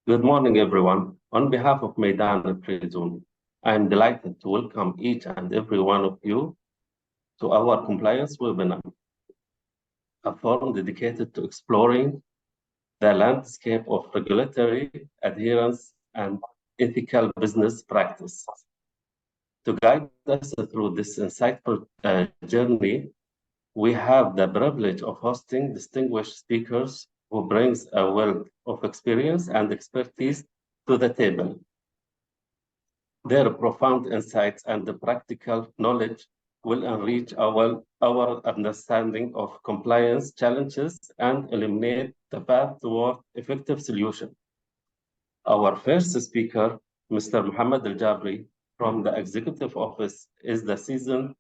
Good morning, everyone. On behalf of Meydan and Terrorism, I am delighted to welcome each and every one of you to our compliance webinar, a forum dedicated to exploring the landscape of regulatory adherence and ethical business practice. To guide us through this insightful journey, we have the privilege of hosting distinguished speakers who brings a wealth of experience and expertise to the table. Their profound insights and the practical knowledge will enrich our understanding of compliance challenges and illuminate the path toward effective solution. Our first speaker, Mr. Mohamed Aljaberi from the Executive Office, is the seasoned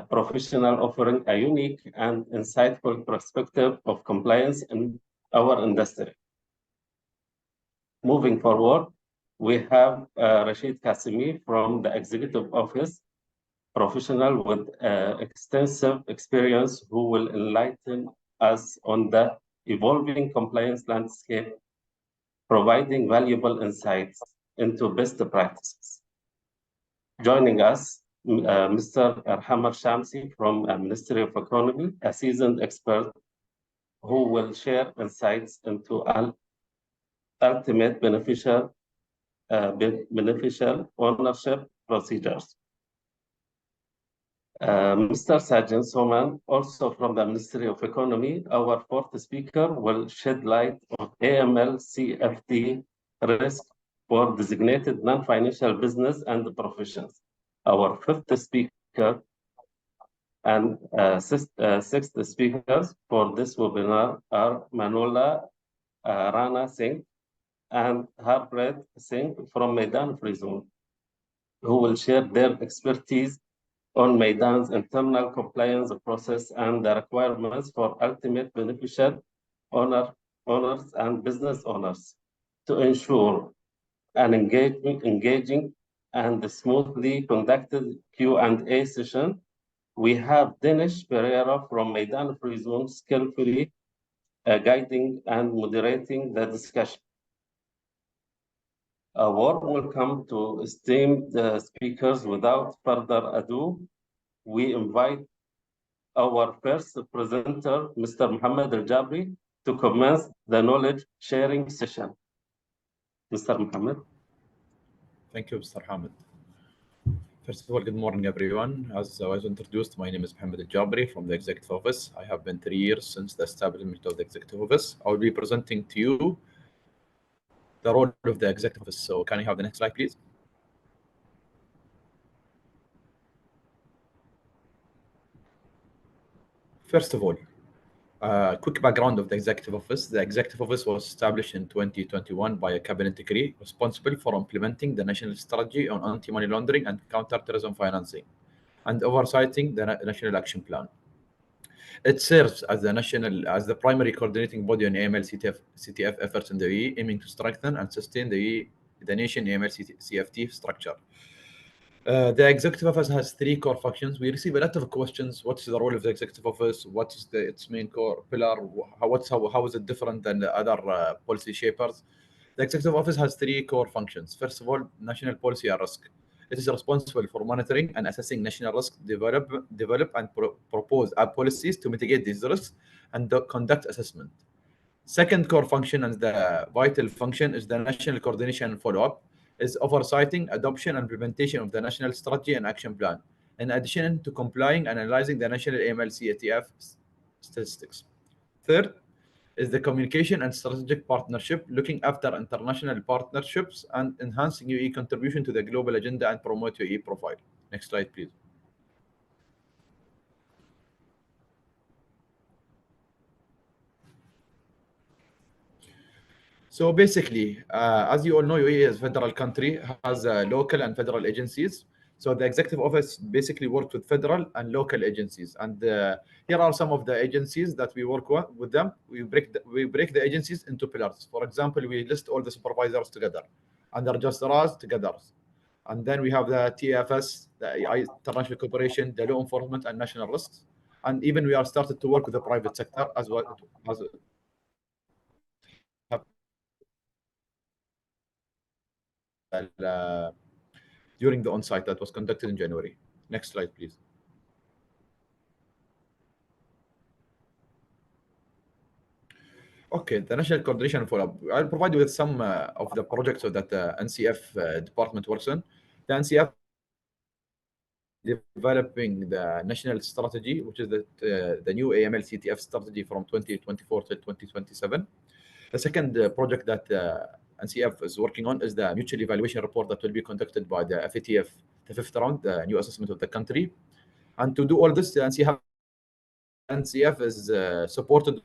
professional offering a unique and insightful perspective of compliance in our industry. Moving forward, we have Rachid Kasimi from the Executive Office, professional with extensive experience who will enlighten us on the evolving compliance landscape, providing valuable insights into best practices. Joining us, Mr. Irhama AlSahmsi from Ministry of Economy, a seasoned expert who will share insights into ultimate beneficial ownership procedures. Mr. Sachin Soman, also from the Ministry of Economy, our fourth speaker, will shed light on AML CFT risk for designated non-financial business and professions. Our fifth speaker and sixth speakers for this webinar are Manula Ranasinghe and Harpreet Singh from Meydan Free Zone, who will share their expertise on Meydan's internal compliance process and the requirements for ultimate beneficial owners and business owners to ensure an engaging and smoothly conducted Q&A session. We have Dinesh Perera from Meydan Free Zone skillfully guiding and moderating the discussion. A warm welcome to esteemed speakers. Without further ado, we invite our first presenter, Mr. Mohamed Aljaberi, to commence the knowledge sharing session. Mr. Mohamed. Thank you, Mr. Hamid. First of all, good morning, everyone. As I was introduced, my name is Mohamed Aljaberi from the Executive Office. I have been 3 years since the establishment of the Executive Office. I will be presenting to you the role of the Executive Office. So can I have the next slide, please? First of all, quick background of the Executive Office. The Executive Office was established in 2021 by a cabinet decree responsible for implementing the national strategy on anti-money laundering and counter-terrorism financing and oversighting the National Action Plan. It serves as the primary coordinating body on AML CTF efforts in the UAE, aiming to strengthen and sustain the nation AML CFT structure. The Executive Office has 3 core functions. We receive a lot of questions. What is the role of the Executive Office? What is its main core pillar? How is it different than the other policy shapers? The Executive Office has 3 core functions. First of all, national policy and risk. It is responsible for monitoring and assessing national risk, develop and propose policies to mitigate these risks and conduct assessment. Second core function and the vital function is the national coordination and follow-up, is oversighting, adoption and implementation of the national strategy and action plan, in addition to complying and analyzing the national AML CATF statistics. Third is the communication and strategic partnership, looking after international partnerships and enhancing UAE contribution to the global agenda and promote UAE profile. Next slide, please. So basically, as you all know, UAE is a federal country, has local and federal agencies. So the Executive Office basically works with federal and local agencies. And here are some of the agencies that we work with them. We break the agencies into pillars. For example, we list all the supervisors together and the registrars together. And then we have the TFS, the international cooperation, the law enforcement and national risks. And even we are started to work with the private sector as well as during the on-site that was conducted in January. Next slide, please. Okay, the National Coordination Follow-up. I'll provide you with some of the projects that the NCF department works on. The NCF developing the national strategy, which is the new AML CTF strategy from 2024 to 2027. The second project that NCF is working on is the mutual evaluation report that will be conducted by the FATF, the fifth round, the new assessment of the country. And to do all this, the NCF is supported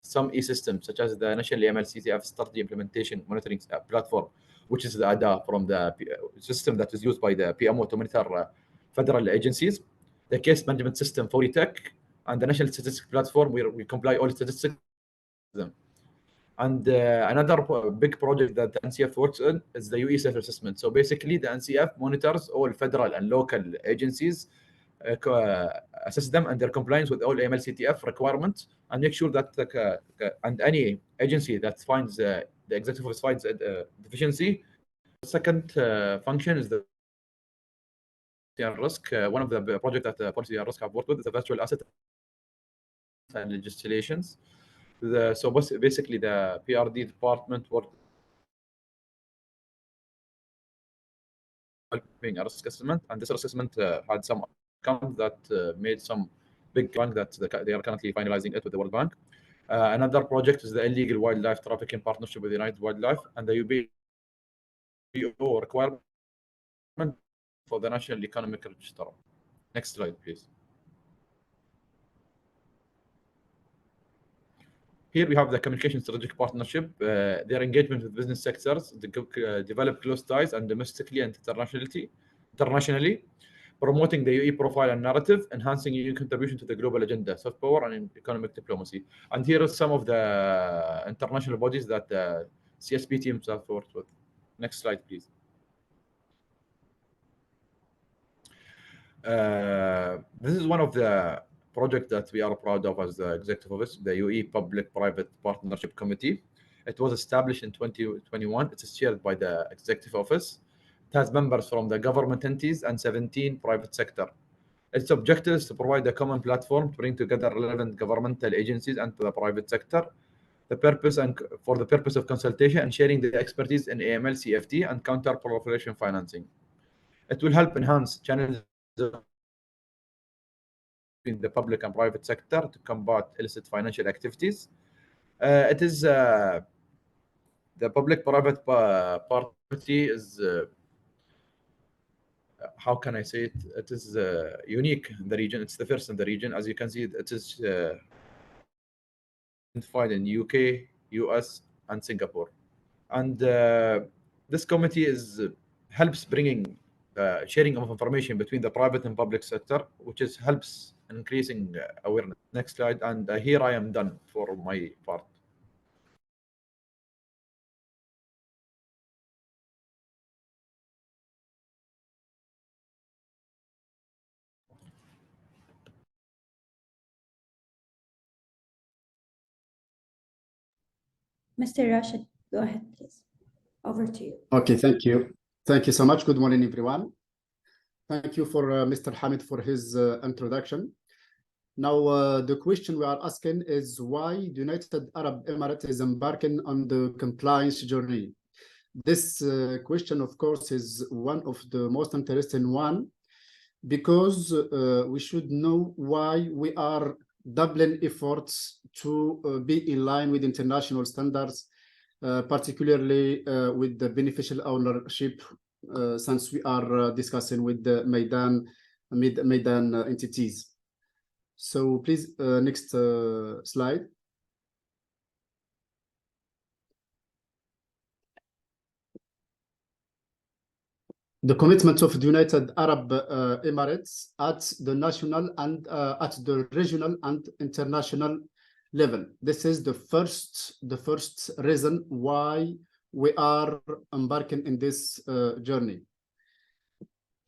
some e-systems, such as the National AML CTF Strategy Implementation Monitoring Platform, which is the ADA from the system that is used by the PMO to monitor federal agencies, the case management system for tech, and the National Statistics Platform, where we comply all statistics. And another big project that the NCF works on is the UE self-assessment. So basically, the NCF monitors all federal and local agencies, assess them and their compliance with all AML CTF requirements, and make sure that and any agency that finds the executive office finds deficiency. The second function is the risk. One of the projects that the policy and risk have worked with is the virtual asset and legislations. So basically, the PRD department worked helping a risk assessment, and this assessment had some outcomes that made some big bank that they are currently finalizing it with the World Bank. Another project is the illegal wildlife trafficking partnership with United Wildlife and the UBO requirement for the National Economic Register. Next slide, please. Here we have the communication strategic partnership, their engagement with business sectors, develop close ties and domestically and internationally, promoting the UE profile and narrative, enhancing EU contribution to the global agenda, soft power and economic diplomacy. And here are some of the international bodies that the CSP teams have worked with. Next slide, please. This is one of the projects that we are proud of as the Executive Office, the UE Public-Private Partnership Committee. It was established in 2021. It is chaired by the Executive Office. It has members from the government entities and 17 private sector. Its objective is to provide a common platform to bring together relevant governmental agencies and the private sector. For the purpose of consultation and sharing the expertise in AML, CFT, and counter-proliferation financing. It will help enhance channels between the public and private sector to combat illicit financial activities. It is the public-private partnership is how can I say it? It is unique in the region. It's the first in the region. As you can see, it is identified in UK, US, and Singapore. And this committee helps bringing sharing of information between the private and public sector, which helps increasing awareness. Next slide. And here I am done for my part. Mr. Rashid, go ahead, please. Over to you. Okay, thank you. Thank you so much. Good morning, everyone. Thank you for Mr. Hamid for his introduction. Now, the question we are asking is why the United Arab Emirates is embarking on the compliance journey. This question, of course, is one of the most interesting one because we should know why we are doubling efforts to be in line with international standards, particularly with the beneficial ownership, since we are discussing with the Meydan entities. So please, next slide. The commitment of the United Arab Emirates at the national and at the regional and international level. This is the first reason why we are embarking in this journey.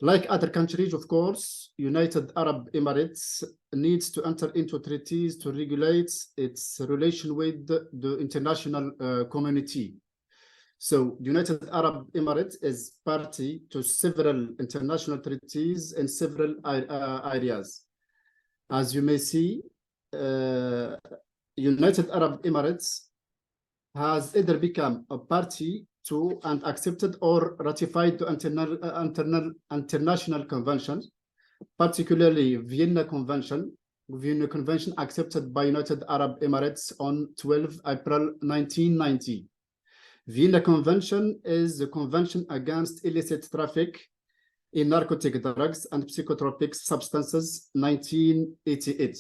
Like other countries, of course, United Arab Emirates needs to enter into treaties to regulate its relation with the international community. So the United Arab Emirates is party to several international treaties in several areas. As you may see, United Arab Emirates has either become a party to and accepted or ratified to international conventions, particularly Vienna Convention accepted by United Arab Emirates on 12 April 1990. Vienna Convention is the convention against illicit traffic in narcotic drugs and psychotropic substances, 1988.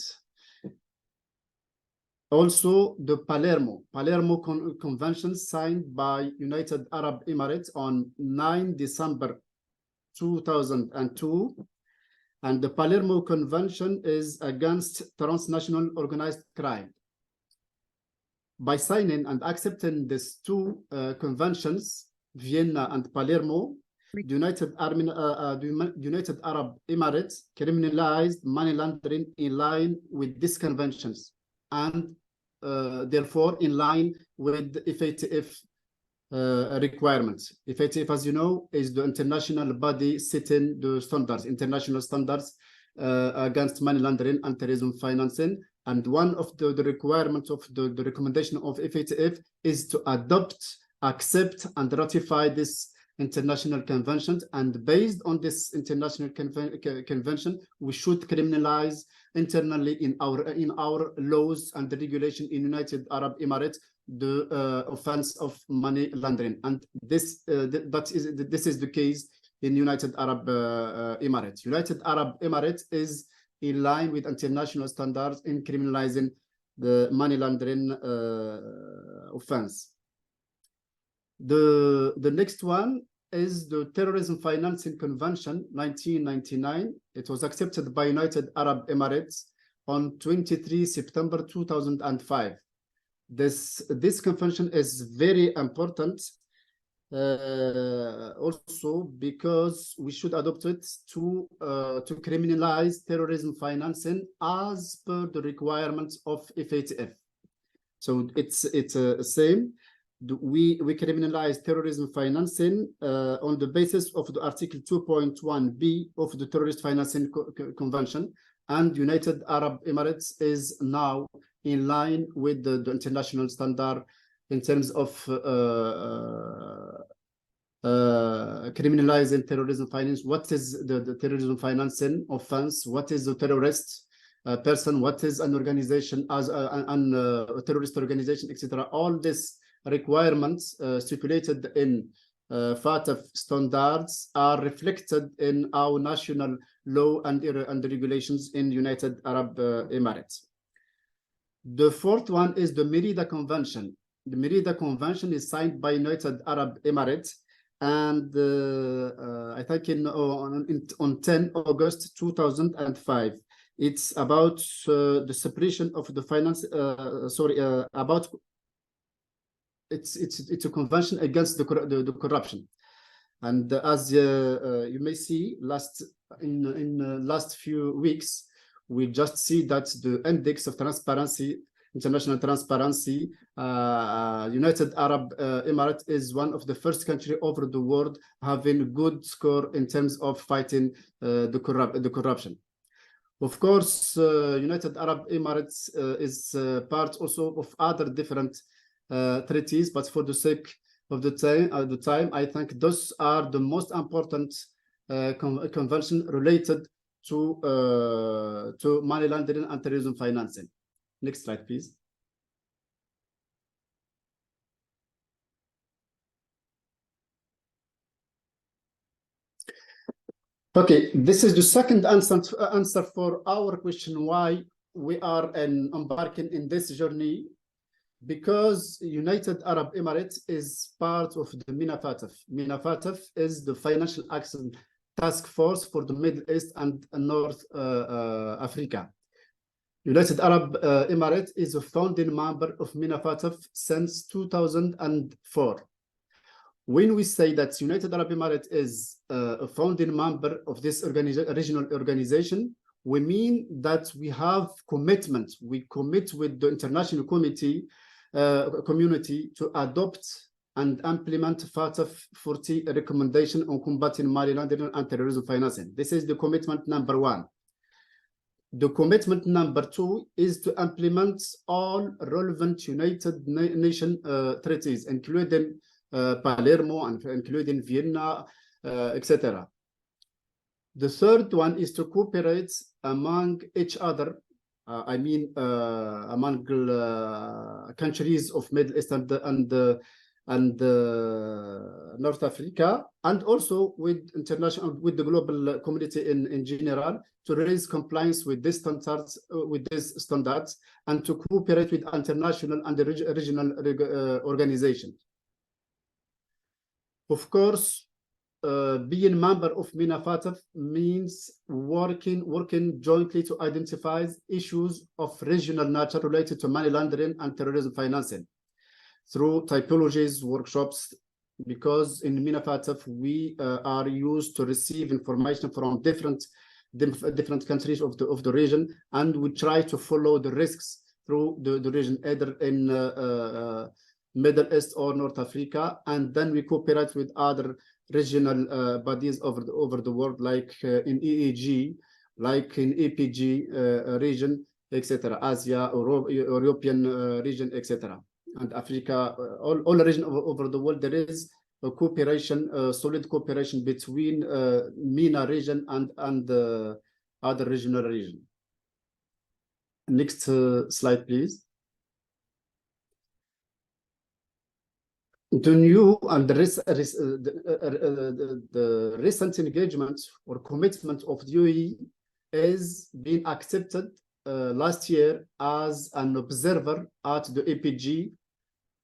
Also, the Palermo Convention signed by United Arab Emirates on 9 December 2002. And the Palermo Convention is against transnational organized crime. By signing and accepting these two conventions, Vienna and Palermo, the United Arab Emirates criminalized money laundering in line with these conventions, and therefore in line with the FATF requirements. FATF, as you know, is the international body setting the standards, international standards against money laundering and terrorism financing. And one of the requirements of the recommendation of FATF is to adopt, accept, and ratify this international conventions. And based on this international convention, we should criminalize internally in our laws and the regulation in United Arab Emirates the offense of money laundering. And this is the case in United Arab Emirates. United Arab Emirates is in line with international standards in criminalizing the money laundering offense. The next one is the Terrorism Financing Convention, 1999. It was accepted by United Arab Emirates on 23 September 2005. This convention is very important also because we should adopt it to criminalize terrorism financing as per the requirements of FATF. So it's same. We criminalize terrorism financing on the basis of the Article 2.1b of the Terrorist Financing Convention, and United Arab Emirates is now in line with the international standard in terms of criminalizing terrorism finance. What is the terrorism financing offense? What is the terrorist person? What is an organization as a terrorist organization, etc.? All these requirements stipulated in FATF standards are reflected in our national law and regulations in United Arab Emirates. The fourth one is the Merida Convention. The Merida Convention is signed by United Arab Emirates, and I think on 10 August 2005. It's about the separation of the finance. It's a convention against the corruption, and as you may see, in last few weeks, we just see that the index of transparency, international transparency, United Arab Emirates is one of the first countries over the world having good score in terms of fighting the corruption. Of course, United Arab Emirates is part also of other different treaties, but for the sake of the time, I think those are the most important convention related to money laundering and terrorism financing. Next slide, please. Okay, this is the second answer for our question why we are embarking in this journey, because United Arab Emirates is part of the MENA-FATF. MENA-FATF is the Financial Action Task Force for the Middle East and North Africa. United Arab Emirates is a founding member of MENA-FATF since 2004. When we say that United Arab Emirates is a founding member of this regional organization, we mean that we have commitment. We commit with the international community to adopt and implement FATF 40 recommendation on combating money laundering and terrorism financing. This is the commitment number 1. The commitment number 2 is to implement all relevant United Nations treaties, including Palermo and including Vienna, etc. The third one is to cooperate among each other, among countries of Middle East and North Africa, and also with the global community in general, to raise compliance with these standards, and to cooperate with international and regional organizations. Of course, being member of MENA FATF means working jointly to identify issues of regional nature related to money laundering and terrorism financing through typologies, workshops, because in MENA FATF we are used to receive information from different countries of the region, and we try to follow the risks through the region, either in Middle East or North Africa, and then we cooperate with other regional bodies over the world, like in EAG, like in APG region, etc., Asia, European region, etc., and Africa, all region over the world. There is a cooperation, solid cooperation between MENA region and other regional region. Next slide, please. The new and the recent engagement or commitment of the UAE is being accepted last year as an observer at the APG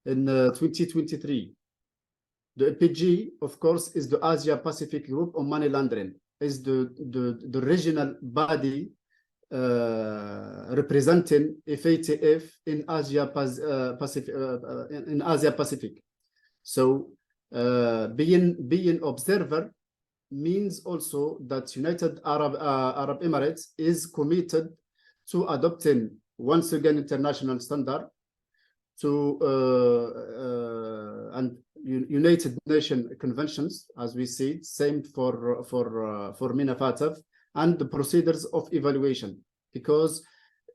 in 2023. The APG, of course, is the Asia Pacific Group on Money Laundering, is the regional body representing FATF in Asia Pacific. So being observer means also that United Arab Emirates is committed to adopting once again international standard to and United Nations conventions, as we see, same for MENA FATF, and the procedures of evaluation, because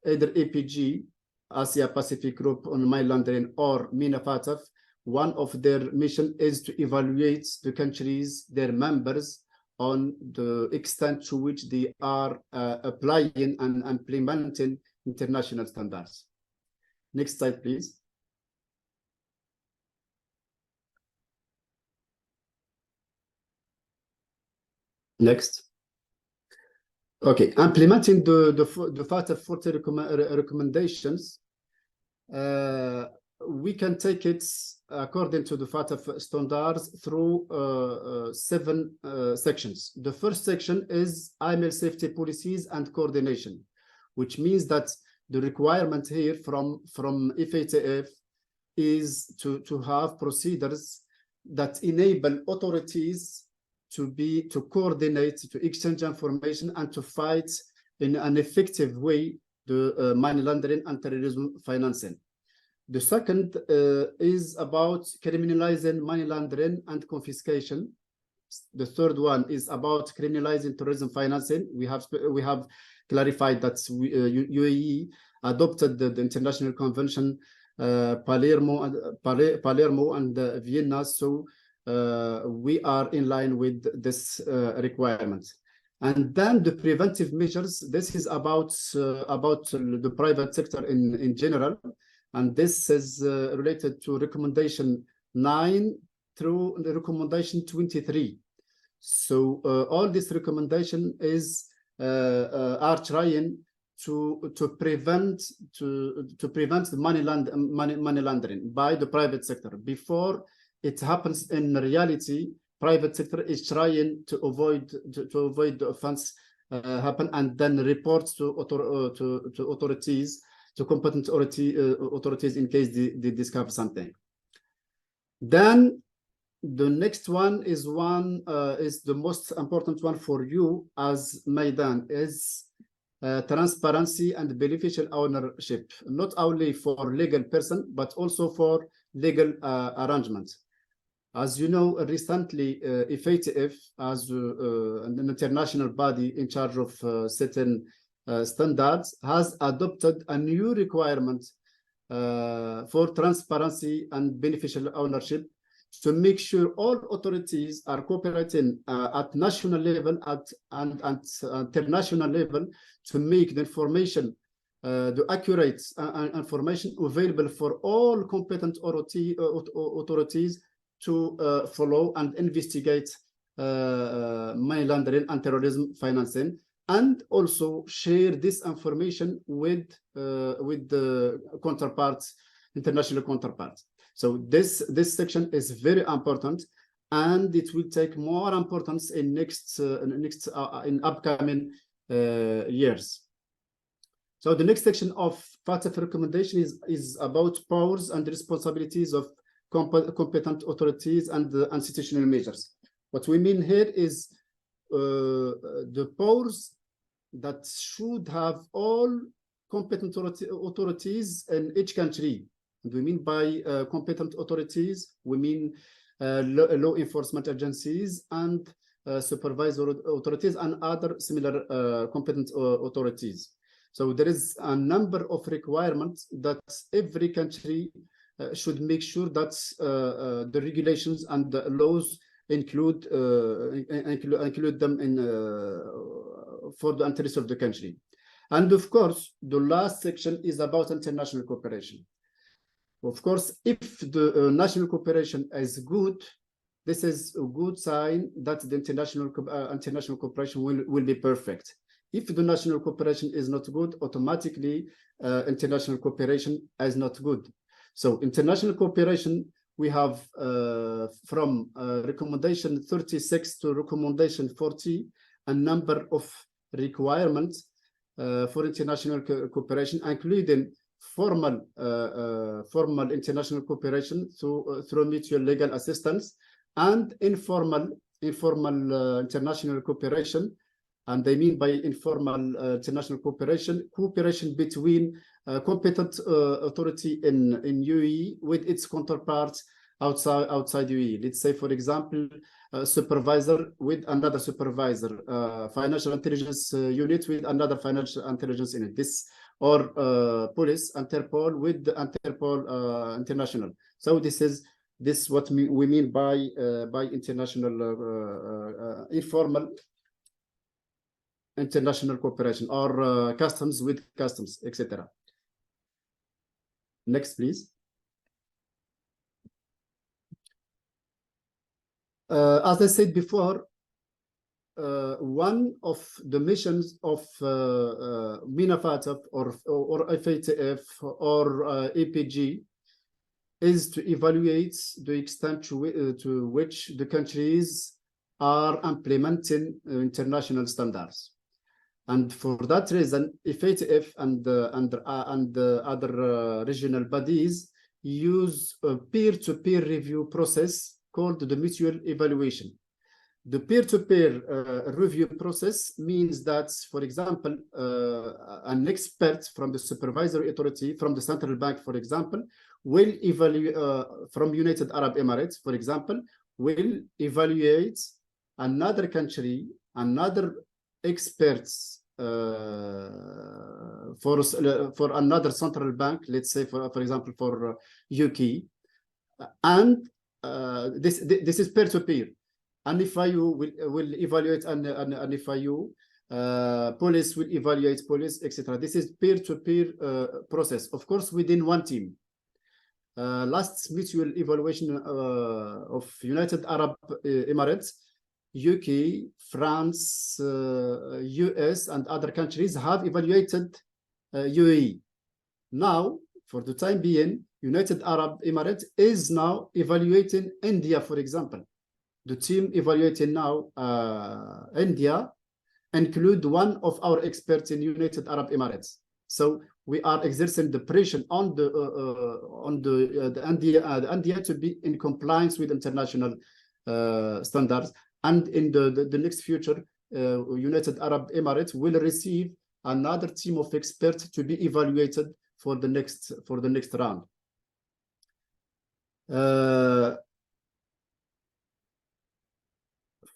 either APG, Asia Pacific Group on Money Laundering, or MENA FATF, one of their mission is to evaluate the countries, their members, on the extent to which they are applying and implementing international standards. Next slide, please. Next. Okay, implementing the FATF 40 recommendations, we can take it according to the FATF standards through 7 sections. The first section is IML safety policies and coordination, which means that the requirement here from FATF is to have procedures that enable authorities to coordinate, to exchange information, and to fight in an effective way the money laundering and terrorism financing. The second is about criminalizing money laundering and confiscation. The third one is about criminalizing terrorism financing. We have clarified that UAE adopted the international convention, Palermo and Vienna, so we are in line with this requirement. And then the preventive measures. This is about the private sector in general. And this is related to recommendation 9 through the recommendation 23. So all this recommendation are trying to prevent the money laundering by the private sector. Before it happens in reality, private sector is trying to avoid the offense happen, and then reports to authorities, to competent authorities in case they discover something. Then the next one is the most important one for you as Meydan, is transparency and beneficial ownership, not only for legal person but also for legal arrangements. As you know, recently, FATF, as an international body in charge of certain standards, has adopted a new requirement for transparency and beneficial ownership to make sure all authorities are cooperating at national level and international level to make the information, the accurate information available for all competent authorities to follow and investigate money laundering and terrorism financing, and also share this information with the counterparts, international counterparts. So this section is very important, and it will take more importance in in upcoming years. So the next section of FATF recommendation is about powers and responsibilities of competent authorities and the institutional measures. What we mean here is the powers that should have all competent authorities in each country. And we mean by competent authorities, we mean law enforcement agencies and supervisory authorities and other similar competent authorities. So there is a number of requirements that every country should make sure that the regulations and the laws include them in for the interest of the country. And of course, the last section is about international cooperation. Of course, if the national cooperation is good, this is a good sign that the international cooperation will be perfect. If the national cooperation is not good, automatically international cooperation is not good. So international cooperation, we have from recommendation 36 to recommendation 40, a number of requirements for international cooperation, including formal international cooperation through mutual legal assistance, and informal international cooperation. And they mean by informal international cooperation between competent authority in UAE with its counterparts outside UAE. Let's say, for example, a supervisor with another supervisor, financial intelligence unit with another financial intelligence unit. This or police, Interpol with the Interpol International. So this is what we mean by international informal international cooperation, or customs with customs, etc. Next, please. As I said before, one of the missions of FATF or FATF or APG is to evaluate the extent to which the countries are implementing international standards. And for that reason, FATF and other regional bodies use a peer-to-peer review process called the mutual evaluation. The peer-to-peer review process means that, for example, an expert from the supervisory authority, from the central bank, for example, will evaluate, from United Arab Emirates, for example, will evaluate another country, another experts for another central bank, let's say, for example, for UK, and this is peer-to-peer. And FIU will evaluate an FIU, police will evaluate police, etc. This is peer-to-peer process, of course, within one team. Last mutual evaluation of United Arab Emirates, UK, France, US, and other countries have evaluated UAE. Now, for the time being, United Arab Emirates is now evaluating India, for example. The team evaluating now India include one of our experts in United Arab Emirates. So we are exerting the pressure on the India to be in compliance with international standards. And in the next future, United Arab Emirates will receive another team of experts to be evaluated for the next round.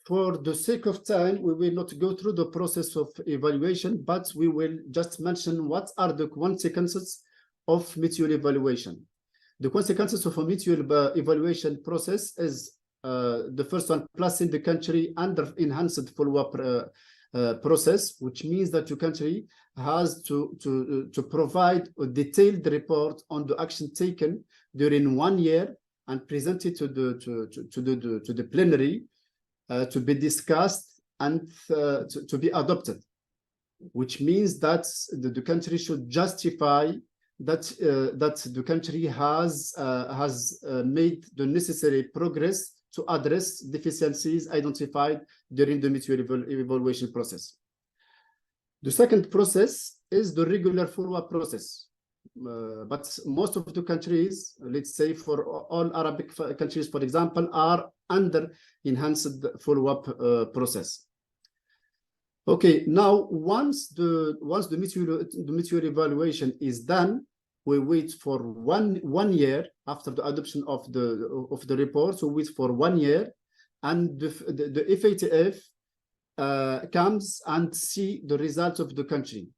For the sake of time, we will not go through the process of evaluation, but we will just mention what are the consequences of mutual evaluation. The consequences of a mutual evaluation process is the first one, placing the country under enhanced follow-up process, which means that your country has to provide a detailed report on the action taken during 1 year and present it to the plenary to be discussed and to be adopted, which means that the country should justify that the country has made the necessary progress to address deficiencies identified during the mutual evaluation process. The second process is the regular follow-up process. But most of the countries, let's say for all Arabic countries, for example, are under enhanced follow-up process. Okay, now once the mutual evaluation is done, we wait for one year after the adoption of the report. So wait for 1 year, and the FATF comes and see the results of the country.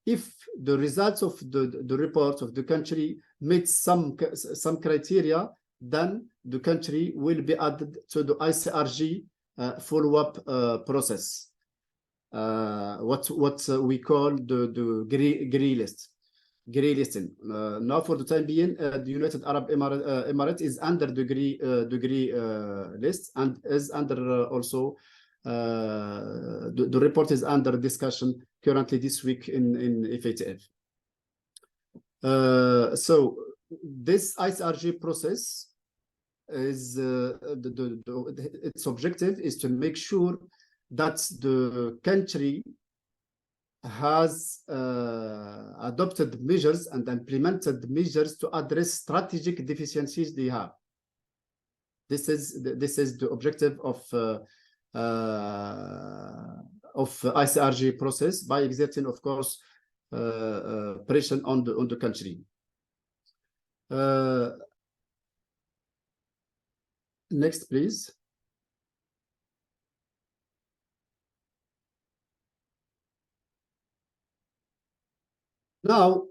If the results of the report of the country meet some criteria, then the country will be added to the ICRG follow-up process, what we call the gray list. Gray listing. Now, for the time being, the United Arab Emirates is under the gray list and is under also the report is under discussion currently this week in FATF. So this ICRG process is its objective is to make sure that the country has adopted measures and implemented measures to address strategic deficiencies they have. This is the objective of ICRG process, by exerting, of course, pressure on the country. Next, please. Now,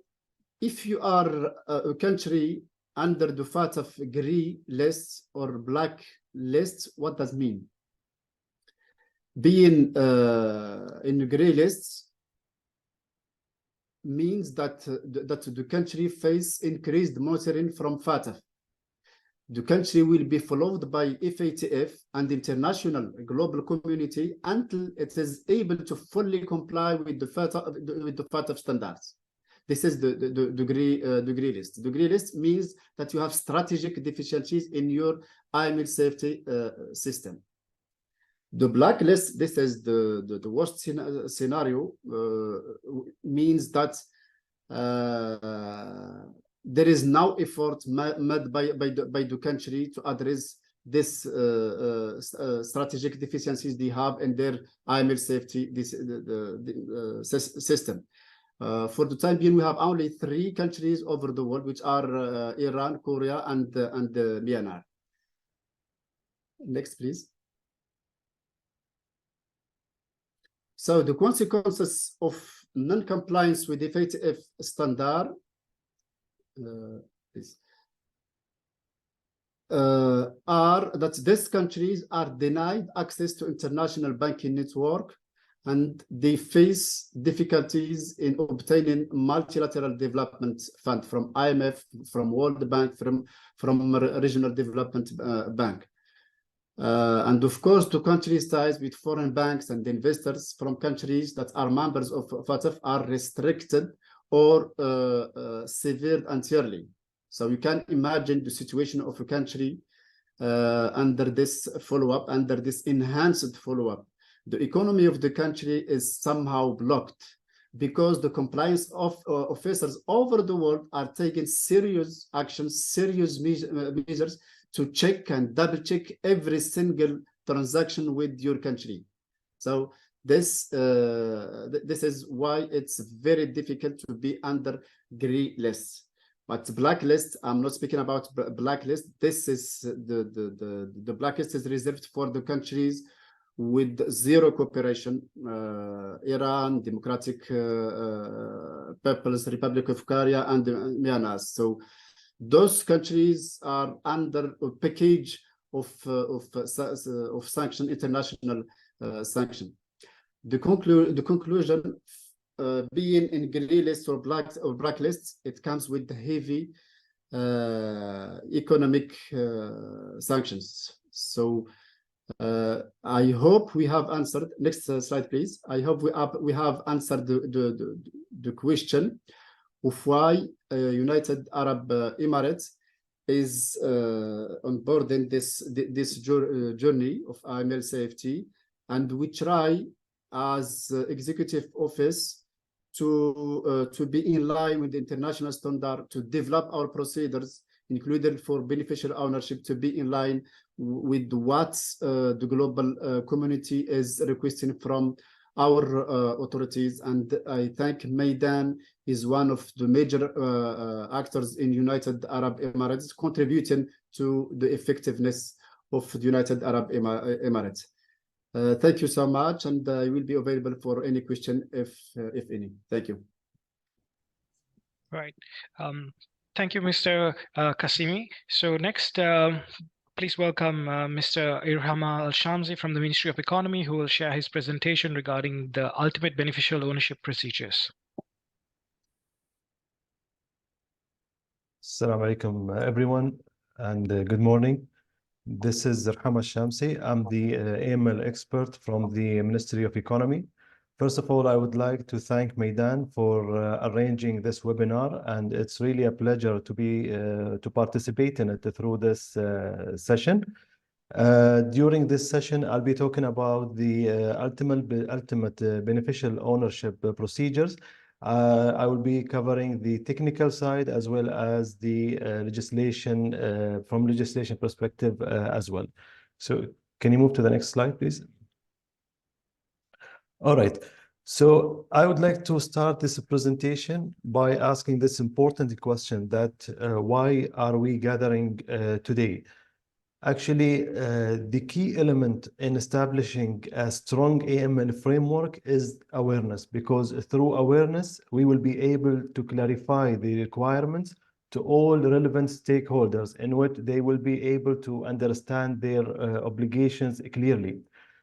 if you are a country under the FATF gray list or black list, what does it mean? Being in gray lists means that the country face increased monitoring from FATF. The country will be followed by FATF and international global community until it is able to fully comply with the FATF standards. This is the gray list. The gray list means that you have strategic deficiencies in your IML safety system. The black list, this is the worst scenario, means that there is no effort made by the country to address this strategic deficiencies they have in their IML safety system. For the time being, we have only 3 countries over the world, which are Iran, Korea, and Myanmar. Next, please. So the consequences of non-compliance with the FATF standard are that these countries are denied access to international banking network, and they face difficulties in obtaining multilateral development fund from IMF, from World Bank, from Regional Development Bank. And of course, the country's ties with foreign banks and investors from countries that are members of FATF are restricted or severed entirely. So you can imagine the situation of a country under this follow-up, under this enhanced follow-up. The economy of the country is somehow blocked because the compliance of officers over the world are taking serious actions, serious measures to check and double check every single transaction with your country. So this is why it's very difficult to be under gray lists. But blacklist, I'm not speaking about blacklist. This is the blacklist is reserved for the countries with zero cooperation, Iran, Democratic People's Republic of Korea, and Myanmar. So those countries are under a package of sanction, international sanction. The conclusion, being in grey list or black lists, it comes with heavy economic sanctions. So I hope we have answered. Next slide, please. I hope we have answered the question of why United Arab Emirates is on board in this journey of AML safety, and we try as executive office to be in line with the international standard, to develop our procedures, including for beneficial ownership, to be in line with what the global community is requesting from our authorities. And I think Meydan is one of the major actors in United Arab Emirates, contributing to the effectiveness of the United Arab Emirates. Thank you so much, and I will be available for any question if any. Thank you. Right. Thank you, Mr. Kasimi. So next, please welcome Mr. Irhama AlSahmsi from the Ministry of Economy, who will share his presentation regarding the ultimate beneficial ownership procedures. Assalamu alaikum, everyone, and good morning. This is Irhama AlSahmsi. I'm the AML expert from the Ministry of Economy. First of all, I would like to thank Meydan for arranging this webinar, and it's really a pleasure to participate in it through this session. During this session, I'll be talking about the ultimate beneficial ownership procedures. I will be covering the technical side as well as the legislation from legislation perspective as well. So can you move to the next slide, please? All right. So I would like to start this presentation by asking this important question that why are we gathering today? Actually, the key element in establishing a strong AML framework is awareness, because through awareness, we will be able to clarify the requirements to all relevant stakeholders in which they will be able to understand their obligations clearly.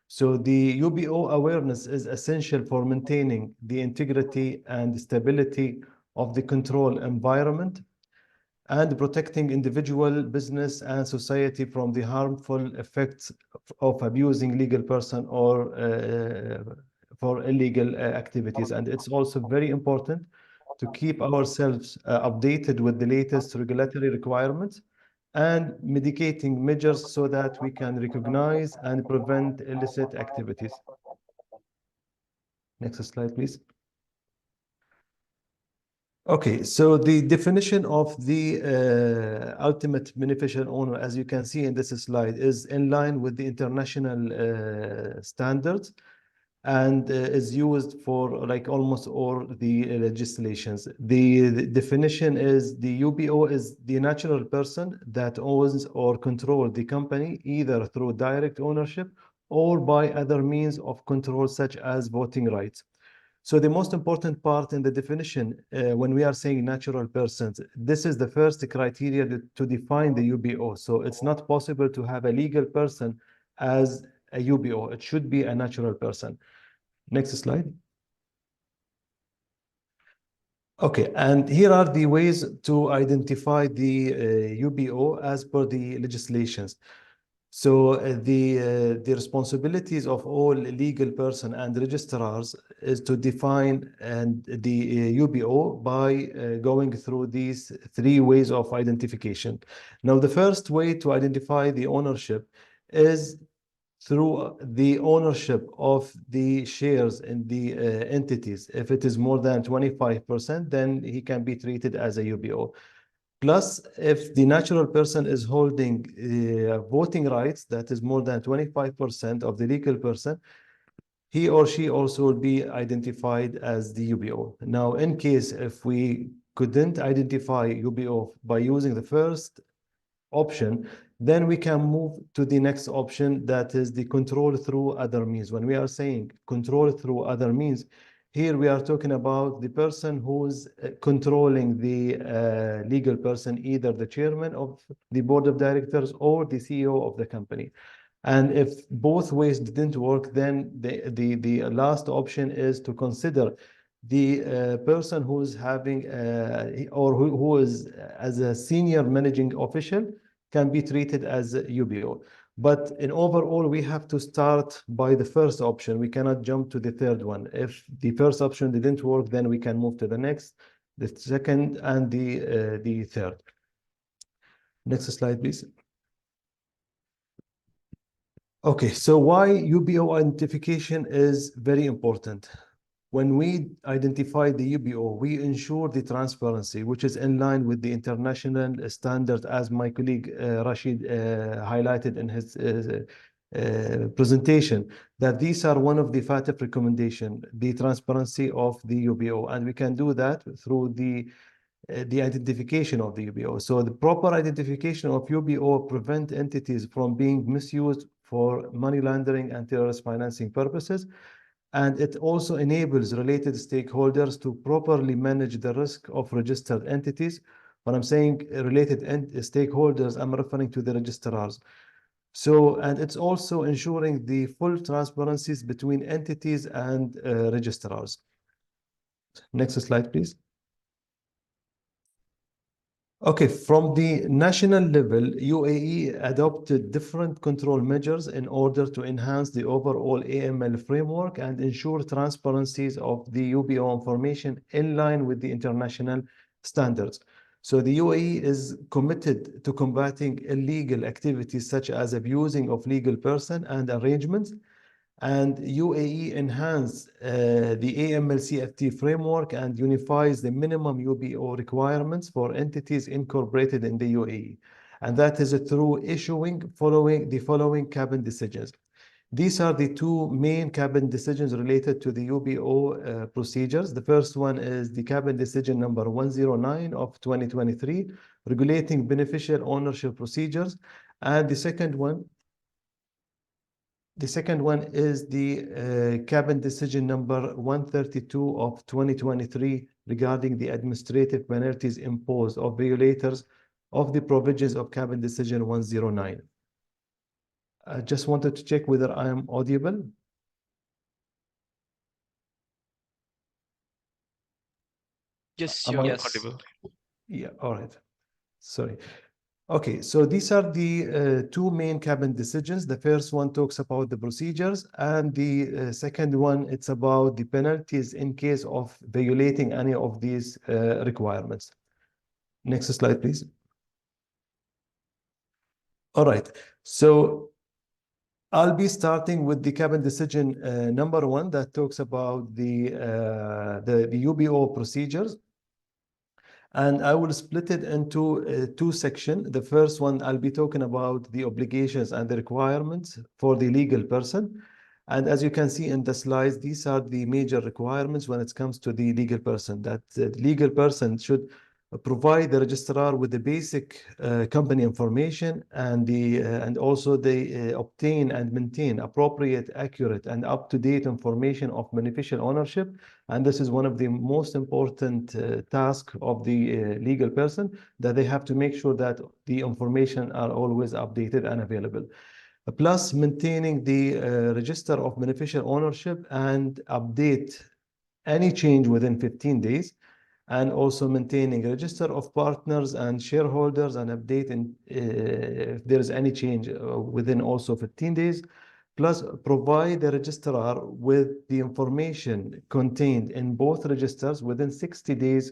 So the UBO awareness is essential for maintaining the integrity and stability of the control environment and protecting individual, business, and society from the harmful effects of abusing legal person or for illegal activities. And it's also very important to keep ourselves updated with the latest regulatory requirements and mitigating measures so that we can recognize and prevent illicit activities. Next slide, please. Okay, so the definition of the ultimate beneficial owner, as you can see in this slide, is in line with the international standards and is used for like almost all the legislations. The definition is the UBO is the natural person that owns or controls the company either through direct ownership or by other means of control such as voting rights. So the most important part in the definition, when we are saying natural persons, this is the first criteria to define the UBO. So it's not possible to have a legal person as a UBO. It should be a natural person. Next slide. Okay, and here are the ways to identify the UBO as per the legislations. So the responsibilities of all legal person and registrars is to define and the UBO by going through these three ways of identification. Now, the first way to identify the ownership is through the ownership of the shares in the entities. If it is more than 25%, then he can be treated as a UBO. Plus, if the natural person is holding voting rights, that is more than 25% of the legal person, he or she also will be identified as the UBO. Now, in case if we couldn't identify UBO by using the first option, then we can move to the next option, that is the control through other means. When we are saying control through other means, here we are talking about the person who's controlling the legal person, either the chairman of the board of directors or the CEO of the company. And if both ways didn't work, then the last option is to consider the person who's having or who is as a senior managing official can be treated as a UBO. But in overall, we have to start by the first option. We cannot jump to the third one. If the first option didn't work, then we can move to the next, the second, and the third. Next slide, please. Okay, so why UBO identification is very important. When we identify the UBO, we ensure the transparency, which is in line with the international standard, as my colleague Rachid highlighted in his presentation, that these are one of the FATF recommendations, the transparency of the UBO. And we can do that through the identification of the UBO. So the proper identification of UBO prevent entities from being misused for money laundering and terrorist financing purposes. And it also enables related stakeholders to properly manage the risk of registered entities. When I'm saying related stakeholders, I'm referring to the registrars. So, and it's also ensuring the full transparencies between entities and registrars. Next slide, please. Okay, from the national level, UAE adopted different control measures in order to enhance the overall AML framework and ensure transparencies of the UBO information in line with the international standards. So the UAE is committed to combating illegal activities such as abusing of legal person and arrangements, and UAE enhanced the AML-CFT framework and unifies the minimum UBO requirements for entities incorporated in the UAE. And that is through issuing the following cabinet decisions. These are the two main cabinet decisions related to the UBO procedures. The first one is the cabinet decision number 109 of 2023, regulating beneficial ownership procedures. And the second one is the cabinet decision number 132 of 2023 regarding the administrative penalties imposed of violators of the provisions of cabinet decision 109. I just wanted to check whether I am audible. Yes, Am you're I audible. Yeah, all right. Sorry. Okay, so these are the two main cabinet decisions. The first one talks about the procedures, and the second one, it's about the penalties in case of violating any of these requirements. Next slide, please. All right, so I'll be starting with the cabinet decision number 1 that talks about the UBO procedures. And I will split it into two sections. The first one, I'll be talking about the obligations and the requirements for the legal person. And as you can see in the slides, these are the major requirements when it comes to the legal person, that the legal person should provide the registrar with the basic company information, and also they obtain and maintain appropriate, accurate, and up-to-date information of beneficial ownership. And this is one of the most important tasks of the legal person, that they have to make sure that the information are always updated and available. Plus maintaining the register of beneficial ownership and update any change within 15 days. And also maintaining a register of partners and shareholders and updating if there is any change within also 15 days. Plus provide the registrar with the information contained in both registers within 60 days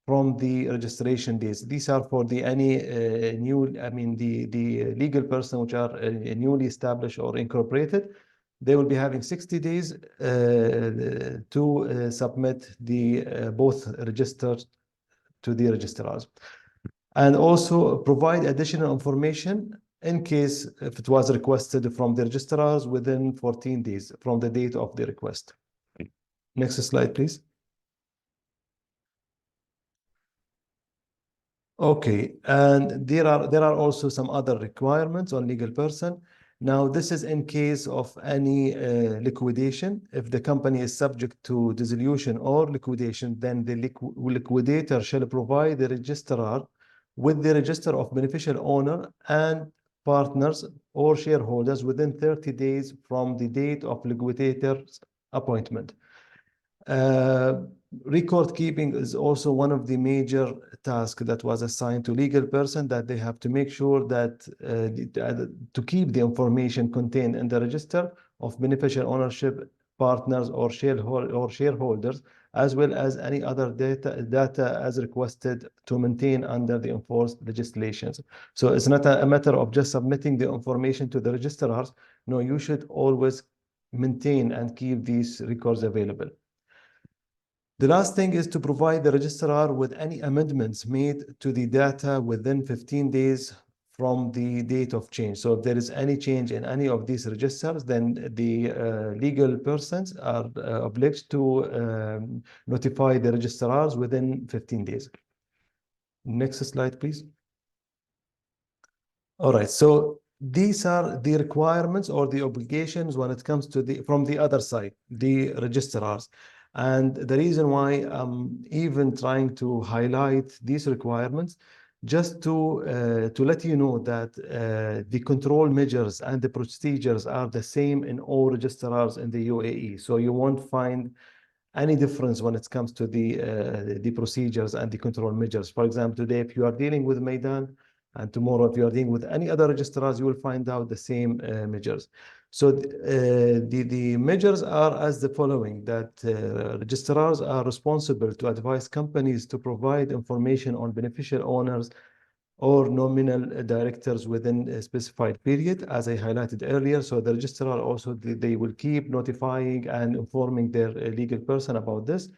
from the registration days. These are for the the legal person which are newly established or incorporated. They will be having 60 days to submit the both registers to the registrars, and also provide additional information in case if it was requested from the registrars within 14 days from the date of the request. Next slide, please. Okay, and there are also some other requirements on legal person. Now, this is in case of any liquidation. If the company is subject to dissolution or liquidation, then the liquidator shall provide the registrar with the register of beneficial owner and partners or shareholders within 30 days from the date of liquidator's appointment. Record keeping is also one of the major tasks that was assigned to legal person, that they have to make sure that to keep the information contained in the register of beneficial ownership, partners or shareholders, as well as any other data as requested to maintain under the enforced legislations. So it's not a matter of just submitting the information to the registrars. No, you should always maintain and keep these records available. The last thing is to provide the registrar with any amendments made to the data within 15 days from the date of change. So if there is any change in any of these registers, then the legal persons are obliged to notify the registrars within 15 days. Next slide, please. All right, so these are the requirements or the obligations when it comes to from the other side, the registrars. And the reason why I'm even trying to highlight these requirements, just to let you know that the control measures and the procedures are the same in all registrars in the UAE. So you won't find any difference when it comes to the procedures and the control measures. For example, today, if you are dealing with Meydan, and tomorrow, if you are dealing with any other registrars, you will find out the same measures. So the measures are as the following, that registrars are responsible to advise companies to provide information on beneficial owners or nominal directors within a specified period, as I highlighted earlier. So the registrar also, they will keep notifying and informing their legal person about this,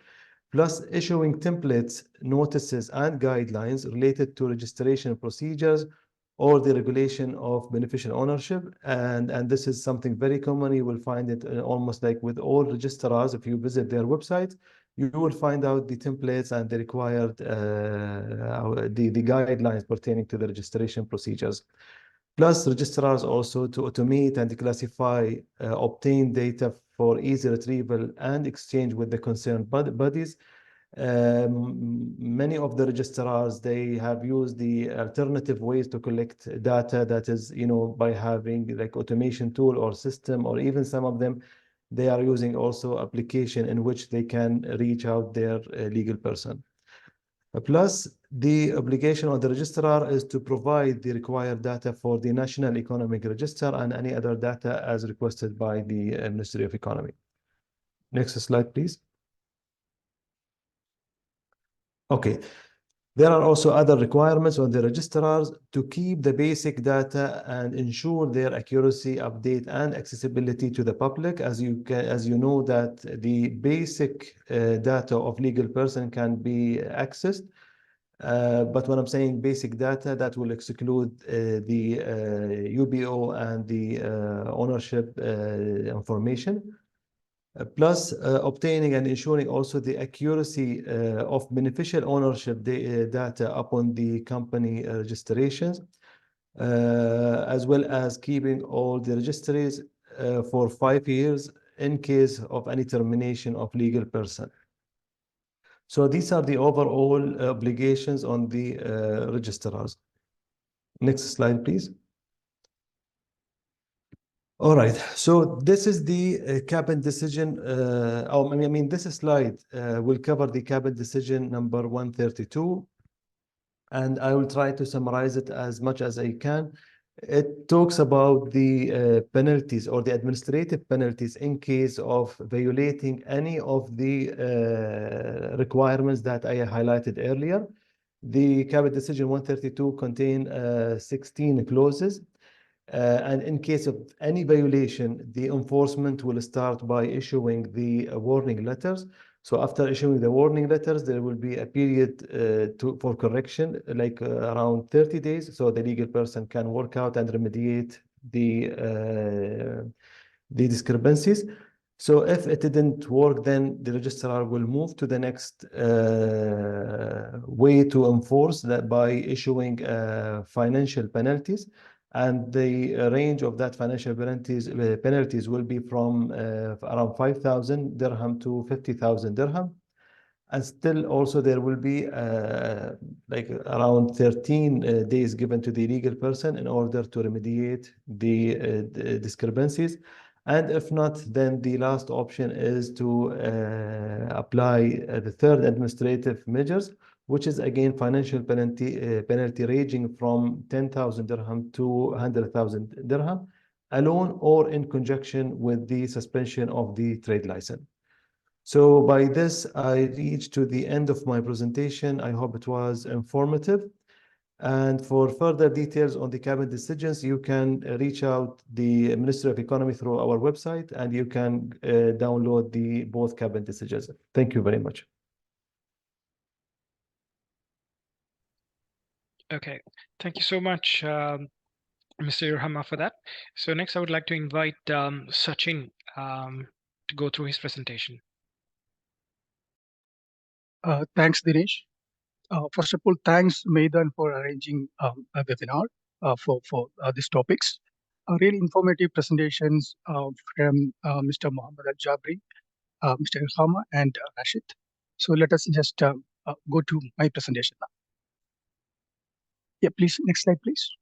plus issuing templates, notices, and guidelines related to registration procedures or the regulation of beneficial ownership. And this is something very common. You will find it almost like with all registrars. If you visit their website, you will find out the templates and the required the guidelines pertaining to the registration procedures. Plus, registrars also to automate and classify obtained data for easy retrieval and exchange with the concerned bodies. Many of the registrars, they have used the alternative ways to collect data, that is, by having like automation tool or system, or even some of them, they are using also application in which they can reach out their legal person. Plus, the obligation of the registrar is to provide the required data for the National Economic Register and any other data as requested by the Ministry of Economy. Next slide, please. Okay. There are also other requirements on the registrars to keep the basic data and ensure their accuracy, update, and accessibility to the public. As you know, that the basic data of legal person can be accessed. But when I'm saying basic data, that will exclude the UBO and the ownership information. Plus, obtaining and ensuring also the accuracy of beneficial ownership data upon the company registrations, as well as keeping all the registries for 5 years in case of any termination of legal person. So these are the overall obligations on the registrars. Next slide, please. All right, so this is the cabinet decision. This slide will cover the cabinet decision number 132, and I will try to summarize it as much as I can. It talks about the penalties or the administrative penalties in case of violating any of the requirements that I highlighted earlier. The cabinet decision 132 contains 16 clauses. And in case of any violation, the enforcement will start by issuing the warning letters. So after issuing the warning letters, there will be a period for correction, like around 30 days, so the legal person can work out and remediate the discrepancies. So if it didn't work, then the registrar will move to the next way to enforce that by issuing financial penalties. And the range of that financial penalties will be from around 5,000 dirham to 50,000 dirham. And still also there will be like around 13 days given to the legal person in order to remediate the discrepancies. And if not, then the last option is to apply the third administrative measures, which is again financial penalty ranging from 10,000 dirham to 100,000 dirham, alone or in conjunction with the suspension of the trade license. So by this, I reached to the end of my presentation. I hope it was informative. And for further details on the cabinet decisions, you can reach out the Ministry of Economy through our website, and you can download both cabinet decisions. Thank you very much. Okay, thank you so much, Mr. Irhama, for that. So next, I would like to invite Sachin to go through his presentation. Thanks, Dinesh. First of all, thanks, Meydan, for arranging a webinar for these topics. Really informative presentations from Mr. Mohamed Aljaberi, Mr. Irhama, and Rachid. So let us just go to my presentation now. Yeah, please, next slide, please.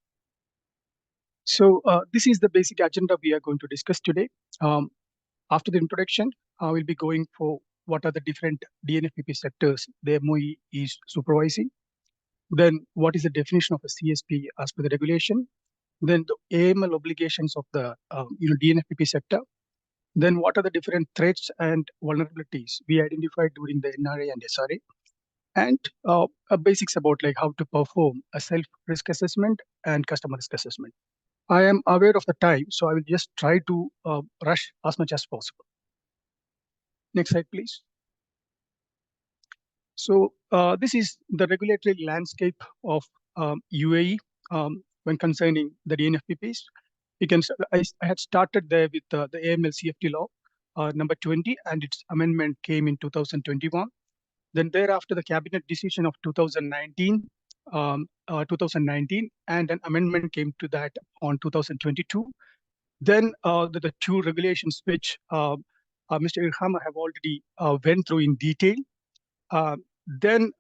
So this is the basic agenda we are going to discuss today. After the introduction, I will be going for what are the different DNFPP sectors the MOE is supervising. Then what is the definition of a CSP as per the regulation? Then the AML obligations of the DNFPP sector. Then what are the different threats and vulnerabilities we identified during the NRA and SRA? And basics about like how to perform a self-risk assessment and customer risk assessment. I am aware of the time, so I will just try to rush as much as possible. Next slide, please. So this is the regulatory landscape of UAE when concerning the DNFPPs. You can, I had started there with the AML CFT law number 20, and its amendment came in 2021. Then thereafter, the cabinet decision of 2019, and an amendment came to that on 2022. Then the two regulations which Mr. Irhama have already went through in detail. Then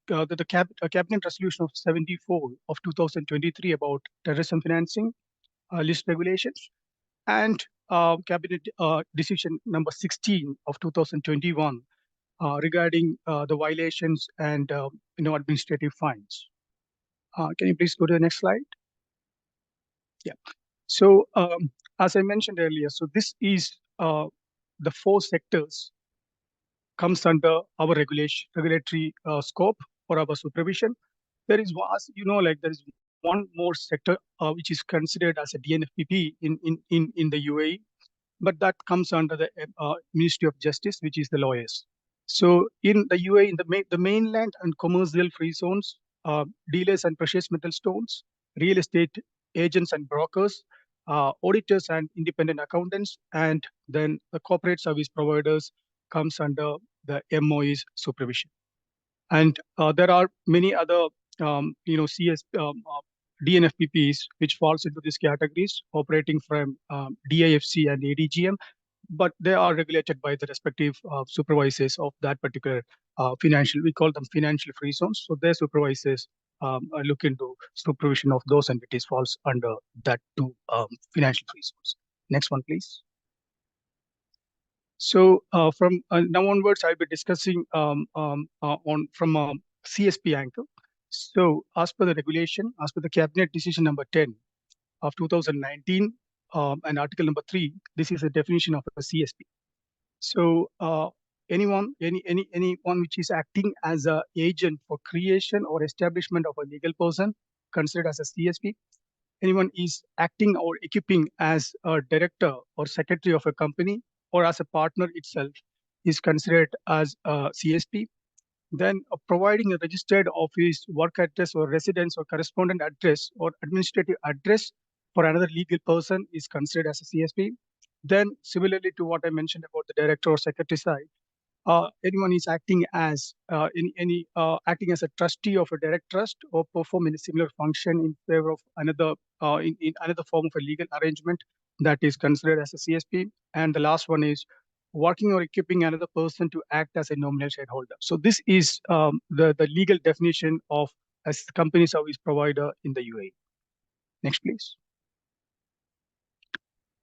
the cabinet resolution of 74 of 2023 about terrorism financing list regulations, and cabinet decision number 16 of 2021 regarding the violations and administrative fines. Can you please go to the next slide? Yeah. So as I mentioned earlier, so this is the four sectors comes under our regulatory scope for our supervision. There is, there is one more sector which is considered as a DNFPP in the UAE, but that comes under the Ministry of Justice, which is the lawyers. So in the UAE, in the mainland and commercial free zones, dealers and precious metal stones, real estate agents and brokers, auditors and independent accountants, and then the corporate service providers comes under the MOE's supervision. And there are many other, DNFPPs which falls into these categories, operating from DIFC and ADGM, but they are regulated by the respective supervisors of that particular financial. We call them financial free zones. So their supervisors look into supervision of those entities falls under that two financial free zones. Next one, please. So from now onwards, I'll be discussing from a CSP angle. So as per the regulation, as per the cabinet decision number 10 of 2019 and article number 3, this is a definition of a CSP. So anyone which is acting as an agent for creation or establishment of a legal person considered as a CSP. Anyone is acting or equipping as a director or secretary of a company or as a partner itself is considered as a CSP. Then providing a registered office, work address or residence or correspondent address or administrative address for another legal person is considered as a CSP. Then similarly to what I mentioned about the director or secretary side, anyone is acting as acting as a trustee of a direct trust or perform a similar function in favor of another in another form of a legal arrangement that is considered as a CSP. And the last one is working or equipping another person to act as a nominal shareholder. So this is the legal definition of a company service provider in the UAE. Next, please.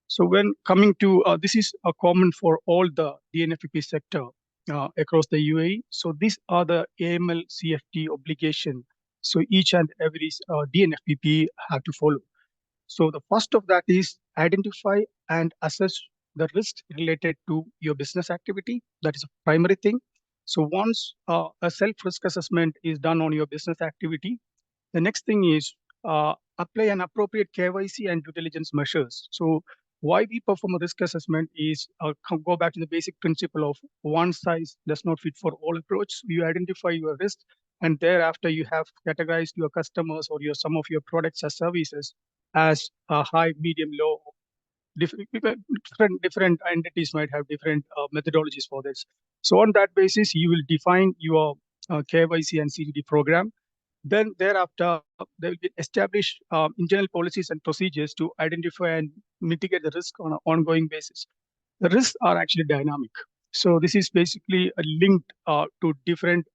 So when coming to, this is a common for all the DNFPP sector across the UAE. So these are the AML CFT obligation. So each and every DNFPP have to follow. So the first of that is identify and assess the risks related to your business activity. That is a primary thing. So once a self-risk assessment is done on your business activity, the next thing is apply an appropriate KYC and due diligence measures. So why we perform a risk assessment is go back to the basic principle of one size does not fit for all approach. You identify your risk, and thereafter you have categorized your customers or some of your products or services as high, medium, low. Different entities might have different methodologies for this. So on that basis, you will define your KYC and CDD program. Then thereafter, there will be established internal policies and procedures to identify and mitigate the risk on an ongoing basis. The risks are actually dynamic. So this is basically linked to different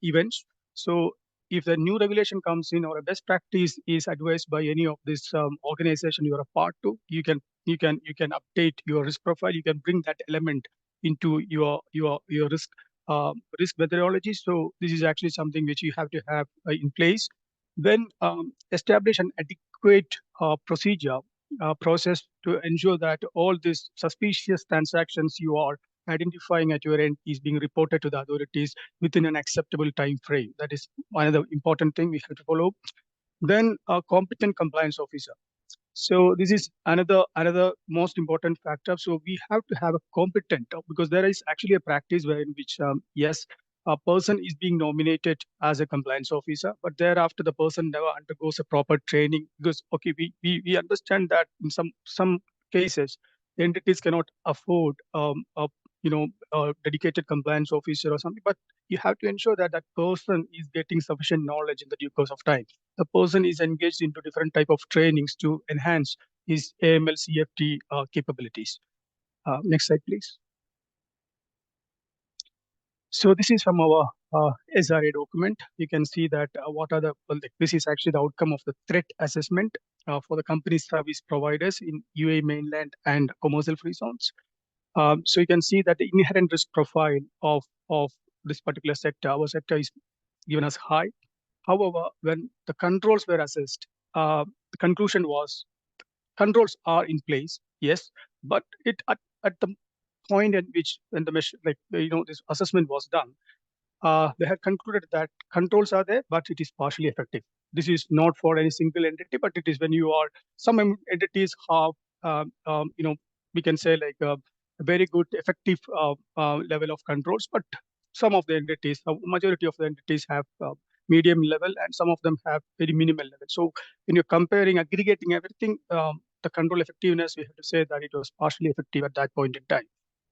events. So if the new regulation comes in or a best practice is advised by any of this organization you are a part to, you can update your risk profile. You can bring that element into your risk methodology. So this is actually something which you have to have in place. Then establish an adequate process to ensure that all these suspicious transactions you are identifying at your end is being reported to the authorities within an acceptable time frame. That is another important thing we have to follow. Then a competent compliance officer. So this is another most important factor. So we have to have a competent, because there is actually a practice where in which yes, a person is being nominated as a compliance officer, but thereafter the person never undergoes a proper training, because okay, we understand that in some cases the entities cannot afford a dedicated compliance officer or something, but you have to ensure that that person is getting sufficient knowledge in the due course of time. The person is engaged into different type of trainings to enhance his AML CFT capabilities. Next slide, please. So this is from our SRA document. You can see that this is actually the outcome of the threat assessment for the company service providers in UAE mainland and commercial free zones. So you can see that the inherent risk profile of this particular sector, our sector, is given as high. However, when the controls were assessed, the conclusion was controls are in place, yes, but at the point at which when the measure, this assessment was done, they had concluded that controls are there, but it is partially effective. This is not for any single entity, but it is when you are, some entities have, we can say like a very good effective level of controls, but some of the entities, majority of the entities have medium level, and some of them have very minimal level. So when you're comparing, aggregating everything, the control effectiveness, we have to say that it was partially effective at that point in time.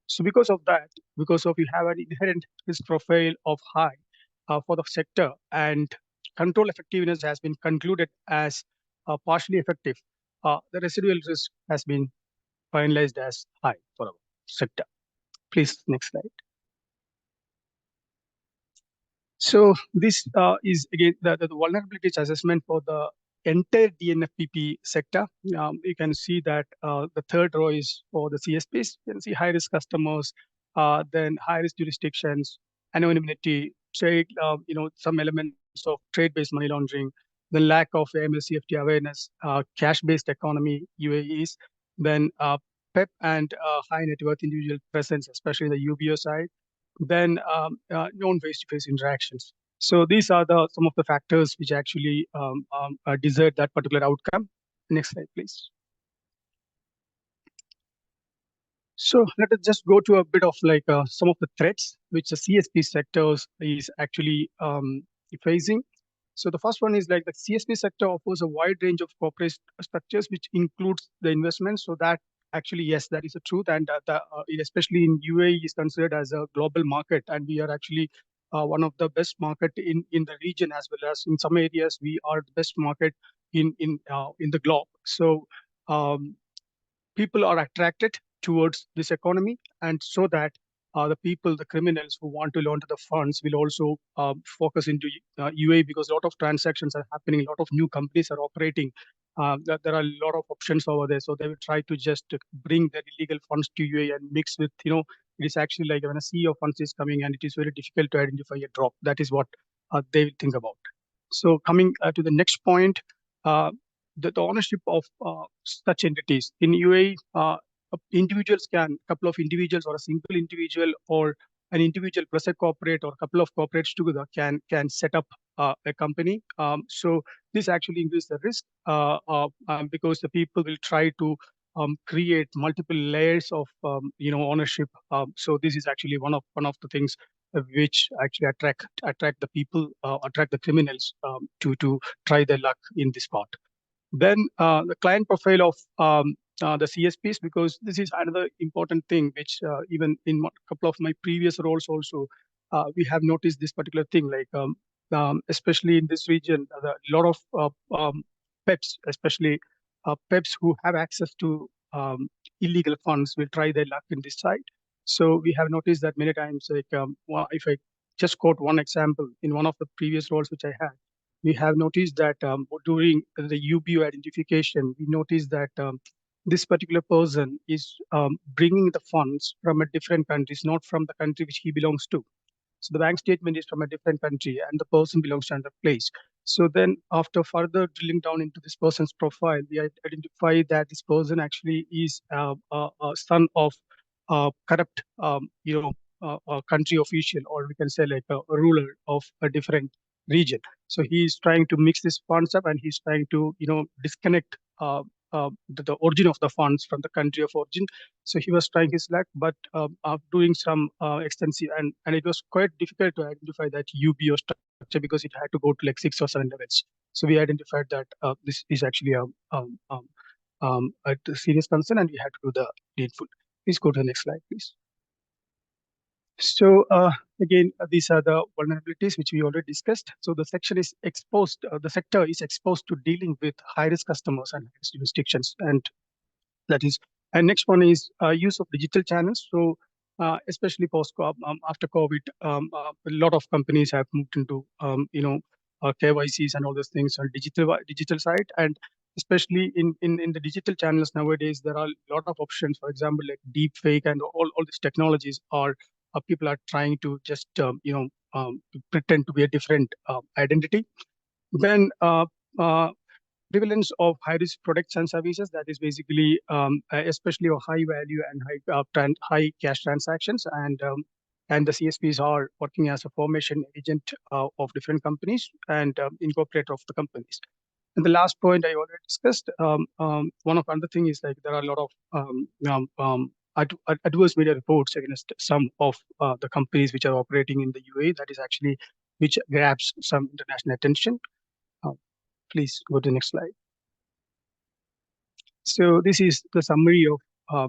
So because of that, because of you have an inherent risk profile of high for the sector, and control effectiveness has been concluded as partially effective, the residual risk has been finalized as high for our sector. Please, next slide. So this is again the vulnerabilities assessment for the entire DNFPP sector. You can see that the third row is for the CSPs. You can see high risk customers, then high risk jurisdictions, anonymity, trade, some elements of trade-based money laundering, the lack of AML CFT awareness, cash-based economy, UAEs, then PEP and high net worth individual presence, especially the UBO side, then known face-to-face interactions. So these are some of the factors which actually desert that particular outcome. Next slide, please. So let us just go to a bit of like some of the threats which the CSP sectors is actually facing. So the first one is like the CSP sector offers a wide range of corporate structures, which includes the investments. So that actually, yes, that is the truth. And especially in UAE is considered as a global market. And we are actually one of the best market in the region, as well as in some areas, we are the best market in the globe. So people are attracted towards this economy, and so that the people, the criminals who want to launder the funds will also focus into UAE, because a lot of transactions are happening, a lot of new companies are operating. There are a lot of options over there, so they will try to just bring their illegal funds to UAE and mix with, it is actually like when a sea of funds is coming and it is very difficult to identify a drop. That is what they will think about. So coming to the next point, the ownership of such entities in UAE, individuals can, a couple of individuals or a single individual or an individual plus a corporate or a couple of corporates together can set up a company. So this actually increases the risk because the people will try to create multiple layers of ownership. So this is actually one of the things which actually attract the people, attract the criminals to try their luck in this part. Then the client profile of the CSPs, because this is another important thing, which even in a couple of my previous roles also, we have noticed this particular thing, like especially in this region, a lot of PEPs, especially PEPs who have access to illegal funds will try their luck in this side. So we have noticed that many times, like if I just quote one example, in one of the previous roles which I had, we have noticed that during the UBO identification, we noticed that this particular person is bringing the funds from a different country, not from the country which he belongs to. So the bank statement is from a different country and the person belongs to another place. So then after further drilling down into this person's profile, we identify that this person actually is a son of corrupt, a country official, or we can say like a ruler of a different region. So he is trying to mix these funds up, and he's trying to, disconnect the origin of the funds from the country of origin. So he was trying his luck, but doing some extensive, and it was quite difficult to identify that UBO structure because it had to go to like 6 or 7 levels. So we identified that this is actually a serious concern, and we had to do the needful. Please go to the next slide, please. So again, these are the vulnerabilities which we already discussed. So the section is exposed, the sector is exposed to dealing with high-risk customers and high-risk jurisdictions, and that is. And next one is use of digital channels. So especially after COVID, a lot of companies have moved into KYCs and all those things on digital side, and especially in the digital channels nowadays, there are a lot of options. For example, like deep fake and all these technologies are. People are trying to just pretend to be a different identity. Then prevalence of high-risk products and services, that is basically especially of high value and high cash transactions, and the CSPs are working as a formation agent of different companies and incorporator of the companies. And the last point I already discussed, one of other thing is like there are a lot of adverse media reports against some of the companies which are operating in the UAE. That is actually which grabs some international attention. Please go to the next slide. So this is the summary of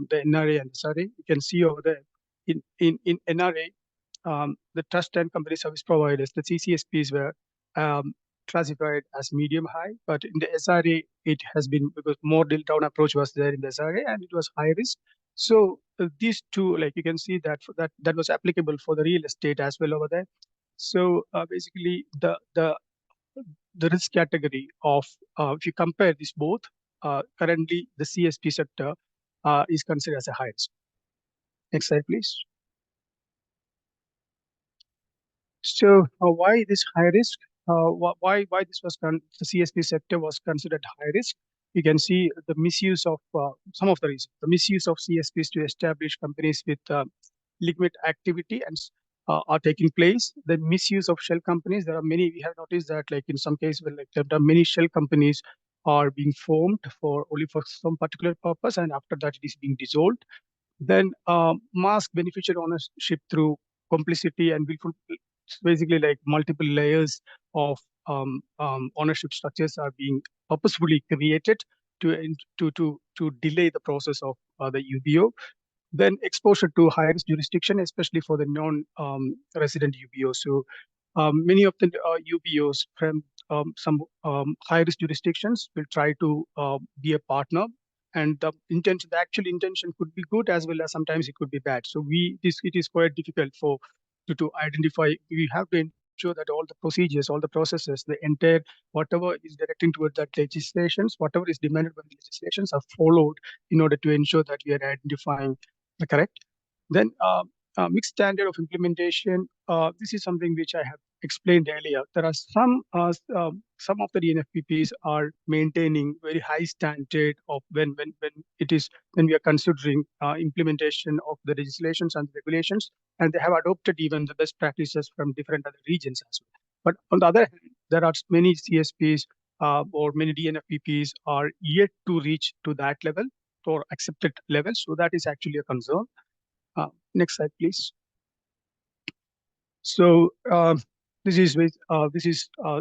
the NRA and SRA. You can see over there in NRA, the trust and company service providers, the CCSPs were classified as medium high, but in the SRA, it has been, because more drill down approach was there in the SRA and it was high risk. So these two, like you can see that that was applicable for the real estate as well over there. So basically the risk category of, if you compare these both, currently the CSP sector is considered as a high risk. Next slide, please. So why this high risk? Why this was the CSP sector was considered high risk? You can see the misuse of some of the reasons. The misuse of CSPs to establish companies with liquid activity and are taking place. The misuse of shell companies. There are many. We have noticed that, like in some cases, like there are many shell companies are being formed only for some particular purpose, and after that it is being dissolved. Then mask beneficial ownership through complicity and willful. Basically, like multiple layers of ownership structures are being purposefully created to delay the process of the UBO. Then exposure to high-risk jurisdiction, especially for the non-resident UBOs. So many of the UBOs from some high-risk jurisdictions will try to be a partner, and the actual intention could be good as well as sometimes it could be bad. So it is quite difficult to identify. We have to ensure that all the procedures, all the processes, the entire whatever is directing towards that legislations, whatever is demanded by the legislations are followed in order to ensure that we are identifying the correct. Then mixed standard of implementation. This is something which I have explained earlier. There are some of the DNFPPs are maintaining very high standard of when we are considering implementation of the legislations and regulations, and they have adopted even the best practices from different other regions as well. But on the other hand, there are many CSPs or many DNFPPs are yet to reach to that level or accepted level. So that is actually a concern. Next slide, please. So this is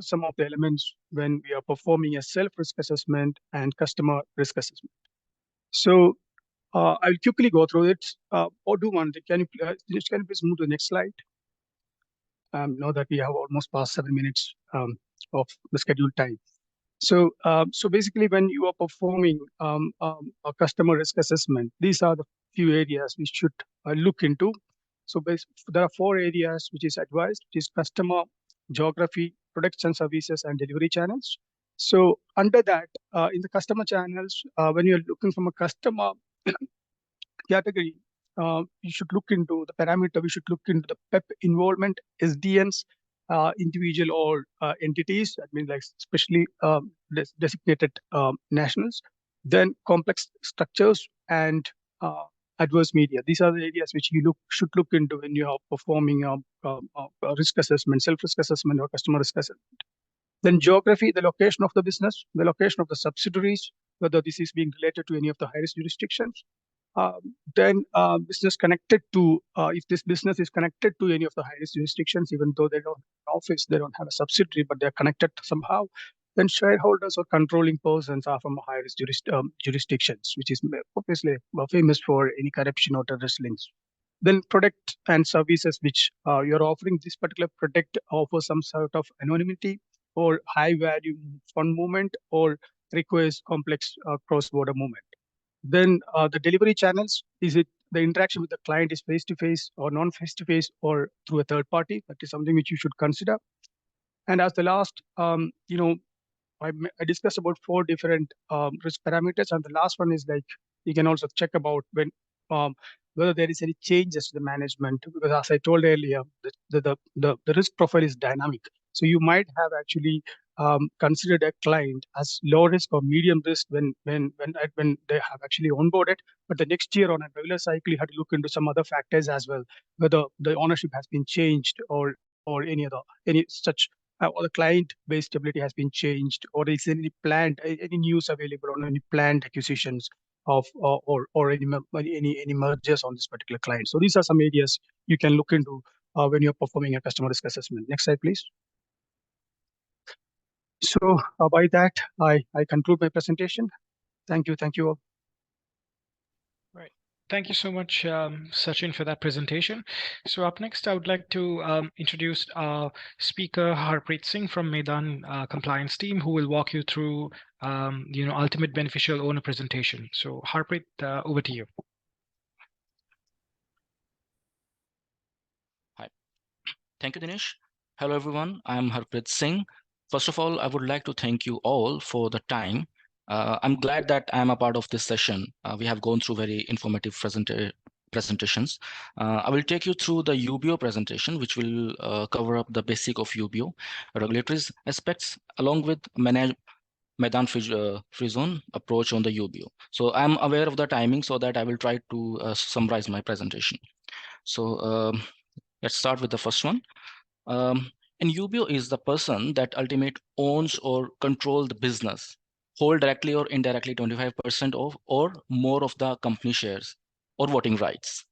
some of the elements when we are performing a self-risk assessment and customer risk assessment. So I'll quickly go through it. Or do one thing. Can you please move to the next slide? Know that we have almost past 7 minutes of the scheduled time. So basically, when you are performing a customer risk assessment, these are the few areas we should look into. So there are 4 areas which is advised, which is customer, geography, products and services, and delivery channels. So under that, in the customer channels, when you're looking from a customer category, you should look into the parameter. We should look into the PEP involvement, SDNs, individual or entities. I mean, like especially designated nationals. Then complex structures and adverse media. These are the areas which you should look into when you are performing a risk assessment, self-risk assessment, or customer risk assessment. Then geography, the location of the business, the location of the subsidiaries, whether this is being related to any of the high-risk jurisdictions. Then business connected to, if this business is connected to any of the high-risk jurisdictions, even though they don't have an office, they don't have a subsidiary, but they're connected somehow. Then shareholders or controlling persons are from high-risk jurisdictions, which is obviously famous for any corruption or terrorist links. Then product and services which you're offering. This particular product offers some sort of anonymity or high-value fund movement or requires complex cross-border movement. Then the delivery channels, is it the interaction with the client is face-to-face or non-face-to-face or through a third party? That is something which you should consider. And as the last, I discussed about 4 different risk parameters, and the last one is like you can also check about when whether there is any changes to the management, because as I told earlier, the risk profile is dynamic. So you might have actually considered a client as low risk or medium risk when they have actually onboarded, but the next year on a regular cycle you had to look into some other factors as well, whether the ownership has been changed or any such. Or the client-based stability has been changed, or is any news available on any planned acquisitions of or any mergers on this particular client. So these are some areas you can look into when you're performing a customer risk assessment. Next slide, please. So by that, I conclude my presentation. Thank you all. Right. Thank you so much, Sachin, for that presentation. So up next, I would like to introduce our speaker, Harpreet Singh from Meydan compliance team, who will walk you through, ultimate beneficial owner presentation. So Harpreet, over to you. Hi. Thank you, Dinesh. Hello, everyone. I'm Harpreet Singh. First of all, I would like to thank you all for the time. I'm glad that I'm a part of this session. We have gone through very informative presentations. I will take you through the UBO presentation, which will cover up the basic of UBO, regulatory aspects, along with Meydan free zone approach on the UBO. So I'm aware of the timing, so that I will try to summarize my presentation. So let's start with the first one. An UBO is the person that ultimately owns or controls the business, hold directly or indirectly 25% of or more of the company shares or voting rights.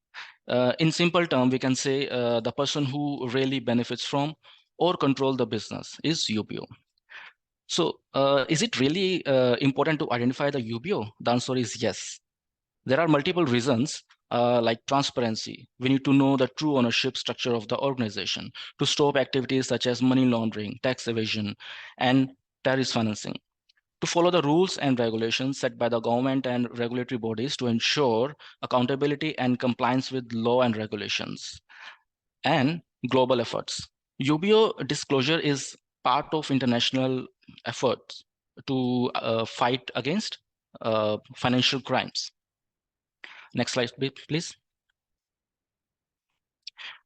In simple terms, we can say the person who really benefits from or control the business is UBO. So is it really important to identify the UBO? The answer is yes. There are multiple reasons like transparency. We need to know the true ownership structure of the organization to stop activities such as money laundering, tax evasion, and terrorist financing. To follow the rules and regulations set by the government and regulatory bodies to ensure accountability and compliance with law and regulations. And global efforts. UBO disclosure is part of international efforts to fight against financial crimes. Next slide, please.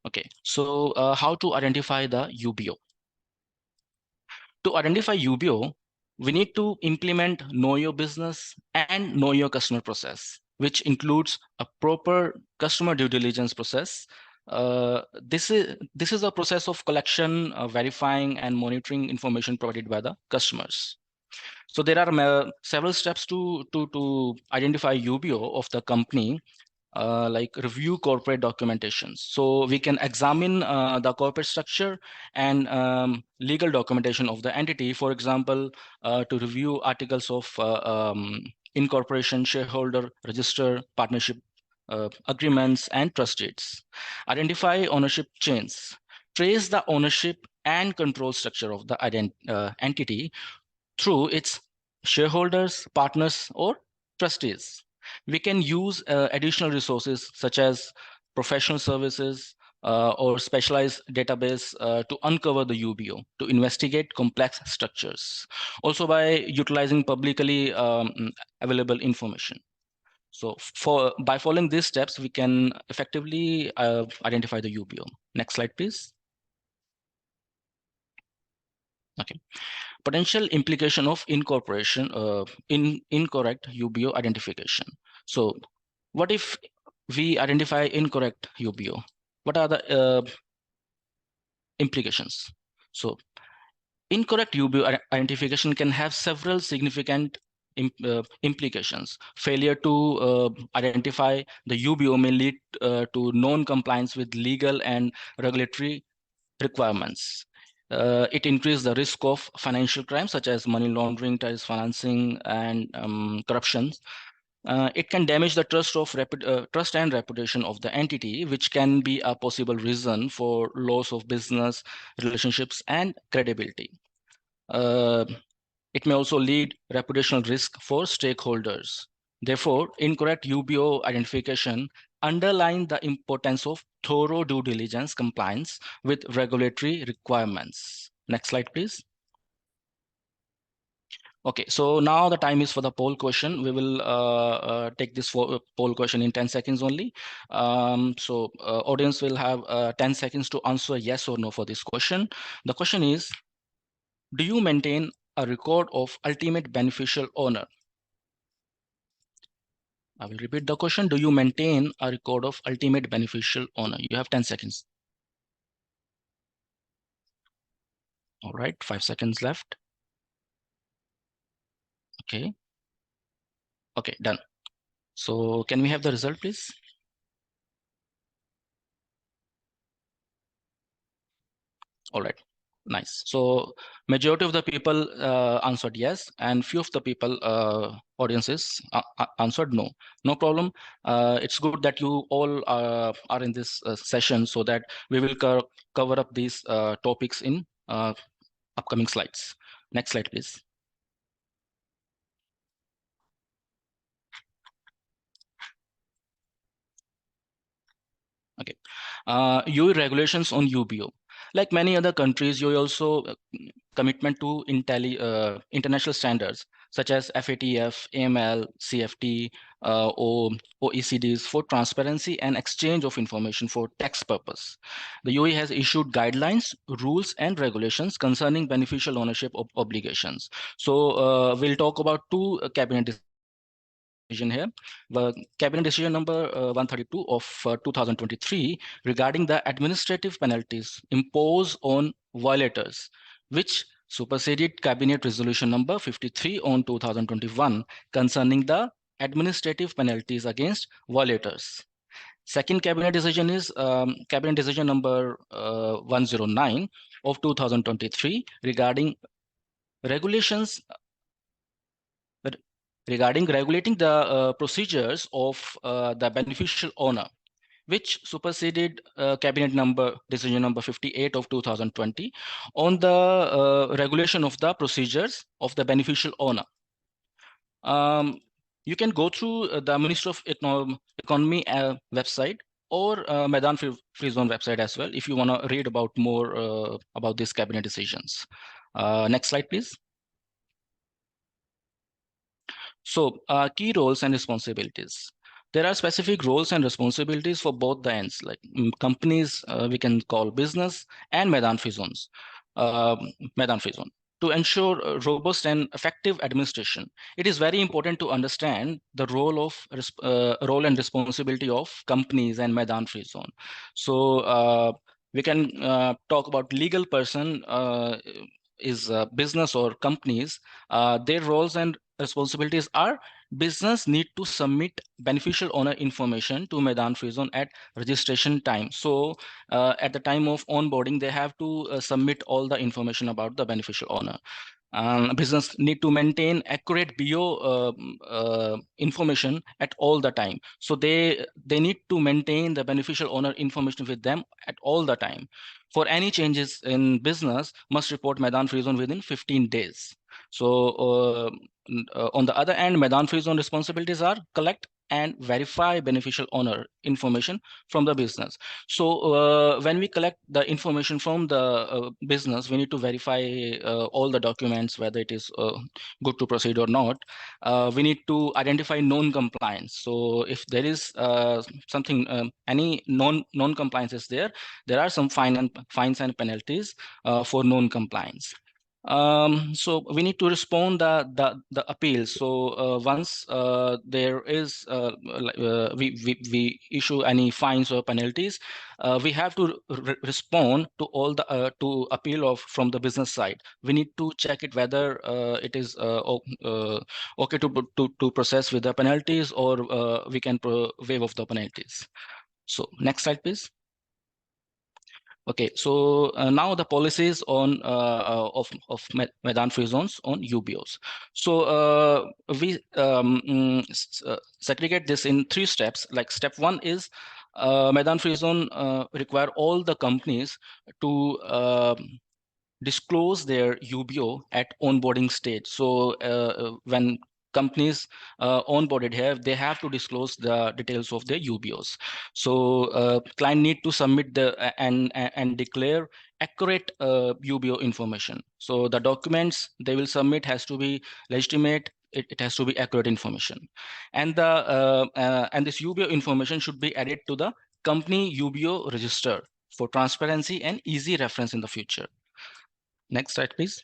Okay, so how to identify the UBO? To identify UBO, we need to implement know your business and know your customer process, which includes a proper customer due diligence process. This is a process of collection, verifying, and monitoring information provided by the customers. So there are several steps to identify UBO of the company. Like review corporate documentations. So we can examine the corporate structure and legal documentation of the entity. For example, to review articles of incorporation, shareholder register, partnership agreements, and trust deeds. Identify ownership chains. Trace the ownership and control structure of the entity through its shareholders, partners, or trustees. We can use additional resources such as professional services or specialized database to uncover the UBO, to investigate complex structures. Also by utilizing publicly available information. So by following these steps, we can effectively identify the UBO. Next slide, please. Okay. Potential implication of incorporation incorrect UBO identification. So what if we identify incorrect UBO? What are the implications? So incorrect UBO identification can have several significant implications. Failure to identify the UBO may lead to non-compliance with legal and regulatory requirements. It increases the risk of financial crimes such as money laundering, terrorist financing, and corruption. It can damage the trust and reputation of the entity, which can be a possible reason for loss of business relationships and credibility. It may also lead reputational risk for stakeholders. Therefore, incorrect UBO identification underline the importance of thorough due diligence compliance with regulatory requirements. Next slide, please. Okay, so now the time is for the poll question. We will take this poll question in 10 seconds only. Audience will have 10 seconds to answer yes or no for this question. The question is, do you maintain a record of ultimate beneficial owner? I will repeat the question. Do you maintain a record of ultimate beneficial owner? You have 10 seconds. All right, 5 seconds left. Okay. Okay, done. So can we have the result, please? All right, nice. So majority of the people answered yes, and few of the people, audiences, answered no. No problem. It's good that you all are in this session so that we will cover up these topics in upcoming slides. Next slide, please. Okay, EU regulations on UBO. Like many other countries, you also commitment to international standards such as FATF, AML, CFT, OECDs for transparency and exchange of information for tax purpose. The UAE has issued guidelines, rules, and regulations concerning beneficial ownership of obligations. So we'll talk about two cabinet decision here. The cabinet decision number 132 of 2023 regarding the administrative penalties imposed on violators, which superseded cabinet resolution number 53 on 2021 concerning the administrative penalties against violators. Second cabinet decision is cabinet decision number 109 of 2023 regarding regulations regarding regulating the procedures of the beneficial owner, which superseded cabinet decision number 58 of 2020 on the regulation of the procedures of the beneficial owner. You can go through the Ministry of Economy website or Meydan Free Zone website as well if you want to read about more about these cabinet decisions. Next slide, please. So key roles and responsibilities. There are specific roles and responsibilities for both the ends, like companies we can call business and Meydan Free Zones, Meydan Free Zone. To ensure robust and effective administration, it is very important to understand the role and responsibility of companies and Meydan Free Zone. So we can talk about legal person is business or companies. Their roles and responsibilities are: business need to submit beneficial owner information to Meydan Free Zone at registration time. So at the time of onboarding, they have to submit all the information about the beneficial owner. Business need to maintain accurate BO information at all the time. So they need to maintain the beneficial owner information with them at all the time. For any changes in business, must report Meydan Free Zone within 15 days. So on the other hand, Meydan Free Zone responsibilities are collect and verify beneficial owner information from the business. So when we collect the information from the business, we need to verify all the documents, whether it is good to proceed or not. We need to identify non-compliance. So if there is something, any non-compliance is there are some fines and penalties for non-compliance. So we need to respond the appeals. So once there is we issue any fines or penalties, we have to respond to all the to appeal from the business side. We need to check it whether it is okay to process with the penalties, or we can waive off the penalties. So next slide, please. Okay, so now the policies on of Meydan Free Zones on UBOs. So we segregate this in 3 steps. Like step 1 is Meydan Free Zone require all the companies to disclose their UBO at onboarding stage. So when companies onboarded here, they have to disclose the details of their UBOs. So client need to submit the and declare accurate UBO information. So the documents they will submit has to be legitimate. It has to be accurate information, and the and this UBO information should be added to the company UBO register for transparency and easy reference in the future. Next slide, please.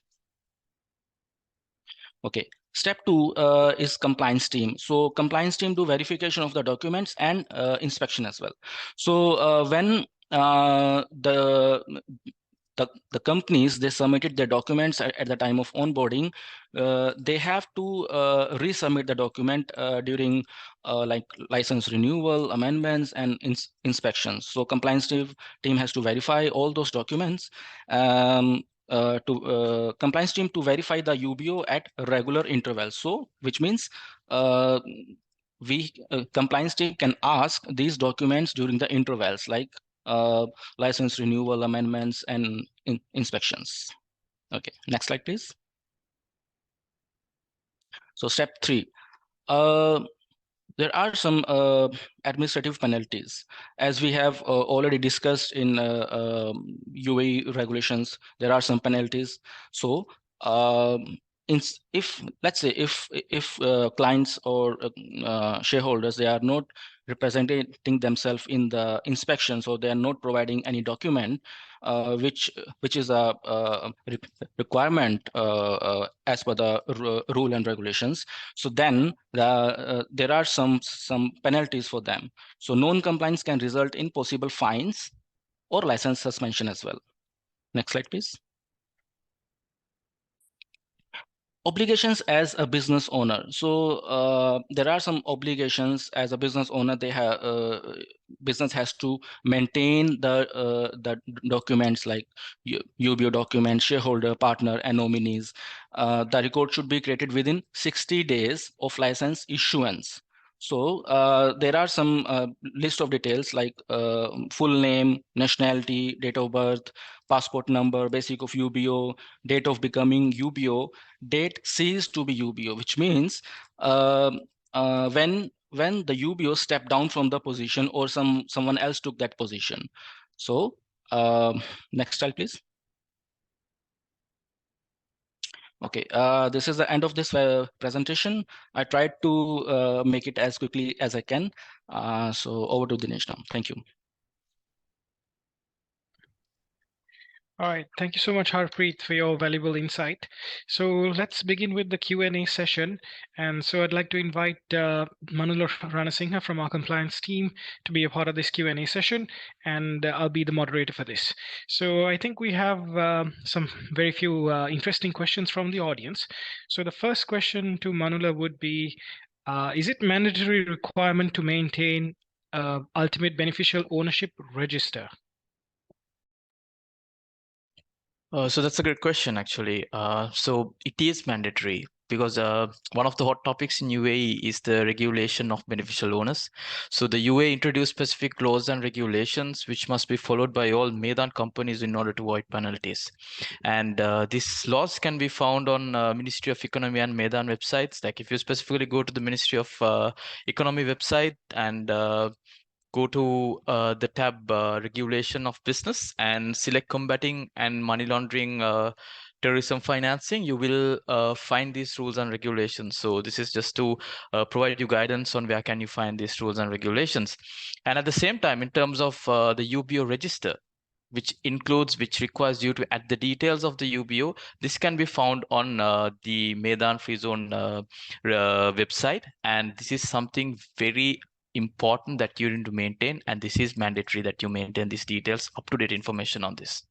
Okay. Step 2 is compliance team. So compliance team do verification of the documents and inspection as well. So when the companies, they submitted their documents at the time of onboarding, they have to resubmit the document during like license renewal, amendments, and inspections. So compliance team has to verify all those documents. Compliance team to verify the UBO at regular intervals. So which means compliance team can ask these documents during the intervals, like license renewal, amendments, and inspections. Okay, next slide, please. So step 3. There are some administrative penalties. As we have already discussed in UAE regulations, there are some penalties. So if let's say if clients or shareholders, they are not representing themselves in the inspection, so they are not providing any document which is a requirement as per the rule and regulations. So then there are some penalties for them. So non-compliance can result in possible fines or license suspension as well. Next slide, please. Obligations as a business owner. So there are some obligations as a business owner. They have business has to maintain the documents like UBO documents, shareholder, partner, and nominees. The record should be created within 60 days of license issuance. So there are some list of details like full name, nationality, date of birth, passport number, basic of UBO, date of becoming UBO, date ceased to be UBO, which means when the UBO stepped down from the position or someone else took that position. So next slide, please. Okay, this is the end of this presentation. I tried to make it as quickly as I can. So over to Dinesh now. Thank you. All right, thank you so much, Harpreet, for your valuable insight. So let's begin with the Q&A session. And so I'd like to invite Manula Ranasinghe from our compliance team to be a part of this Q&A session, and I'll be the moderator for this. So I think we have some very few interesting questions from the audience. So the first question to Manula would be, is it mandatory requirement to maintain ultimate beneficial ownership register? So that's a great question, actually. So it is mandatory because one of the hot topics in UAE is the regulation of beneficial owners. So the UAE introduced specific laws and regulations which must be followed by all Meydan companies in order to avoid penalties. And these laws can be found on Ministry of Economy and Meydan websites. Like if you specifically go to the Ministry of Economy website and go to the tab regulation of business and select combating and money laundering terrorism financing, you will find these rules and regulations. So this is just to provide you guidance on where can you find these rules and regulations. And at the same time, in terms of the UBO register, which requires you to add the details of the UBO, this can be found on the Meydan Free Zone website. And this is something very important that you need to maintain, and this is mandatory that you maintain these details, up-to-date information on this.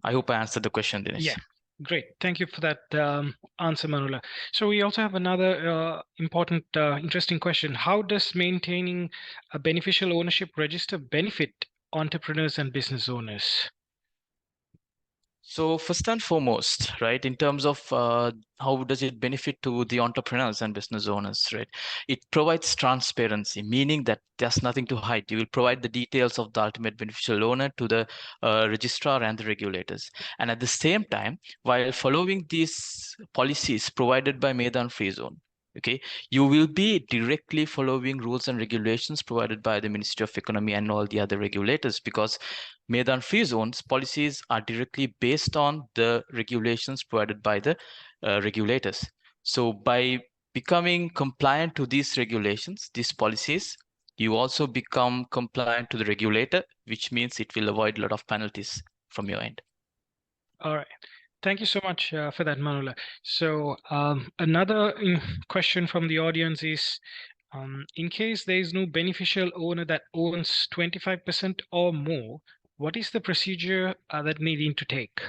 I hope I answered the question, Dinesh. Yeah, great. Thank you for that answer, Manula. So we also have another important, interesting question. How does maintaining a beneficial ownership register benefit entrepreneurs and business owners? So first and foremost, right, in terms of how does it benefit to the entrepreneurs and business owners, right? It provides transparency, meaning that there's nothing to hide. You will provide the details of the ultimate beneficial owner to the registrar and the regulators. And at the same time, while following these policies provided by Meydan Free Zone, okay, you will be directly following rules and regulations provided by the Ministry of Economy and all the other regulators, because Meydan Free Zone's policies are directly based on the regulations provided by the regulators. So by becoming compliant to these regulations, these policies, you also become compliant to the regulator, which means it will avoid a lot of penalties from your end. All right. Thank you so much for that, Manula. So another question from the audience is, in case there is no beneficial owner that owns 25% or more, what is the procedure that they need to take?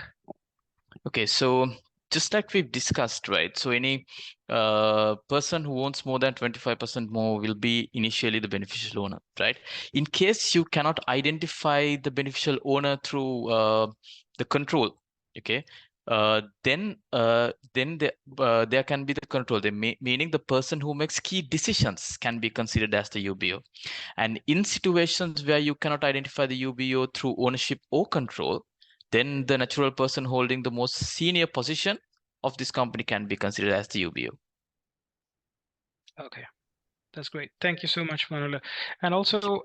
Okay, so just like we've discussed, right? So any person who owns more than 25% more will be initially the beneficial owner, right? In case you cannot identify the beneficial owner through the control, okay, then there can be the control, meaning the person who makes key decisions can be considered as the UBO. And in situations where you cannot identify the UBO through ownership or control, then the natural person holding the most senior position of this company can be considered as the UBO. Okay, that's great. Thank you so much, Manula. And also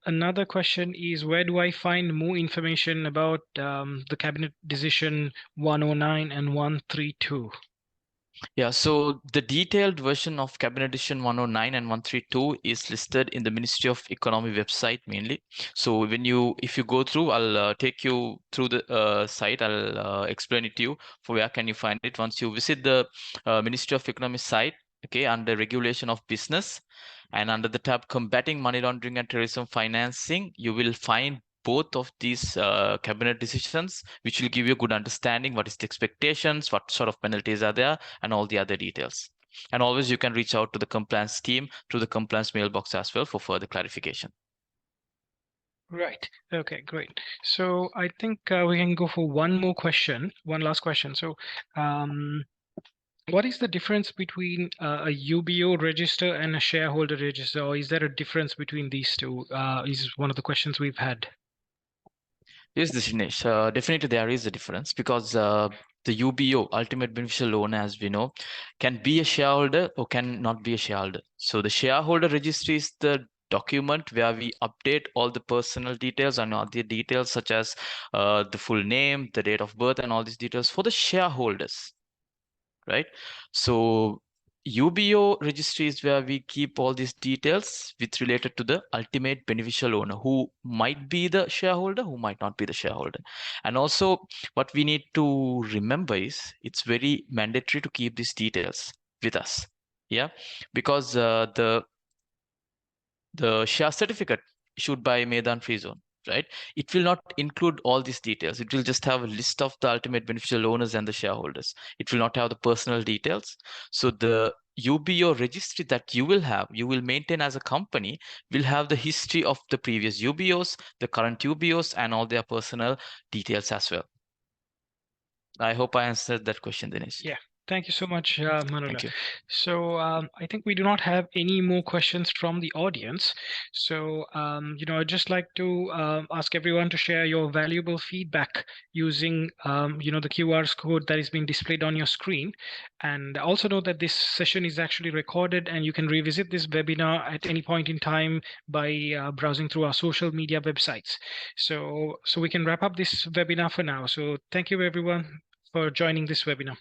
another question is, where do I find more information about the Cabinet Decision 109 and 132? Yeah, so the detailed version of Cabinet Decision 109 and 132 is listed in the Ministry of Economy website mainly. So if you go through, I'll take you through the site. I'll explain it to you for where can you find it. Once you visit the Ministry of Economy site, okay, under Regulation of Business and under the tab Combating Money Laundering and Terrorism Financing, you will find both of these cabinet decisions, which will give you a good understanding what is the expectations, what sort of penalties are there, and all the other details. And always you can reach out to the compliance team through the compliance mailbox as well for further clarification. Right. Okay, great. So I think we can go for one last question. So what is the difference between a UBO register and a shareholder register, or is there a difference between these two? Is one of the questions we've had. Yes, Dinesh, definitely there is a difference because the UBO, ultimate beneficial owner, as we know, can be a shareholder or can not be a shareholder. So the shareholder registry is the document where we update all the personal details and all the details such as the full name, the date of birth, and all these details for the shareholders, right? So UBO registry is where we keep all these details with related to the ultimate beneficial owner, who might be the shareholder, who might not be the shareholder. And also what we need to remember is it's very mandatory to keep these details with us. Yeah, because the share certificate issued by Meydan Free Zone, right? It will not include all these details. It will just have a list of the ultimate beneficial owners and the shareholders. It will not have the personal details. So the UBO registry that you will maintain as a company, will have the history of the previous UBOs, the current UBOs, and all their personal details as well. I hope I answered that question, Dinesh. Yeah. Thank you so much, Manula. Thank you. So I think we do not have any more questions from the audience. So, I'd just like to ask everyone to share your valuable feedback using, the QR code that is being displayed on your screen. And also know that this session is actually recorded, and you can revisit this webinar at any point in time by browsing through our social media websites. So we can wrap up this webinar for now. So thank you, everyone, for joining this webinar.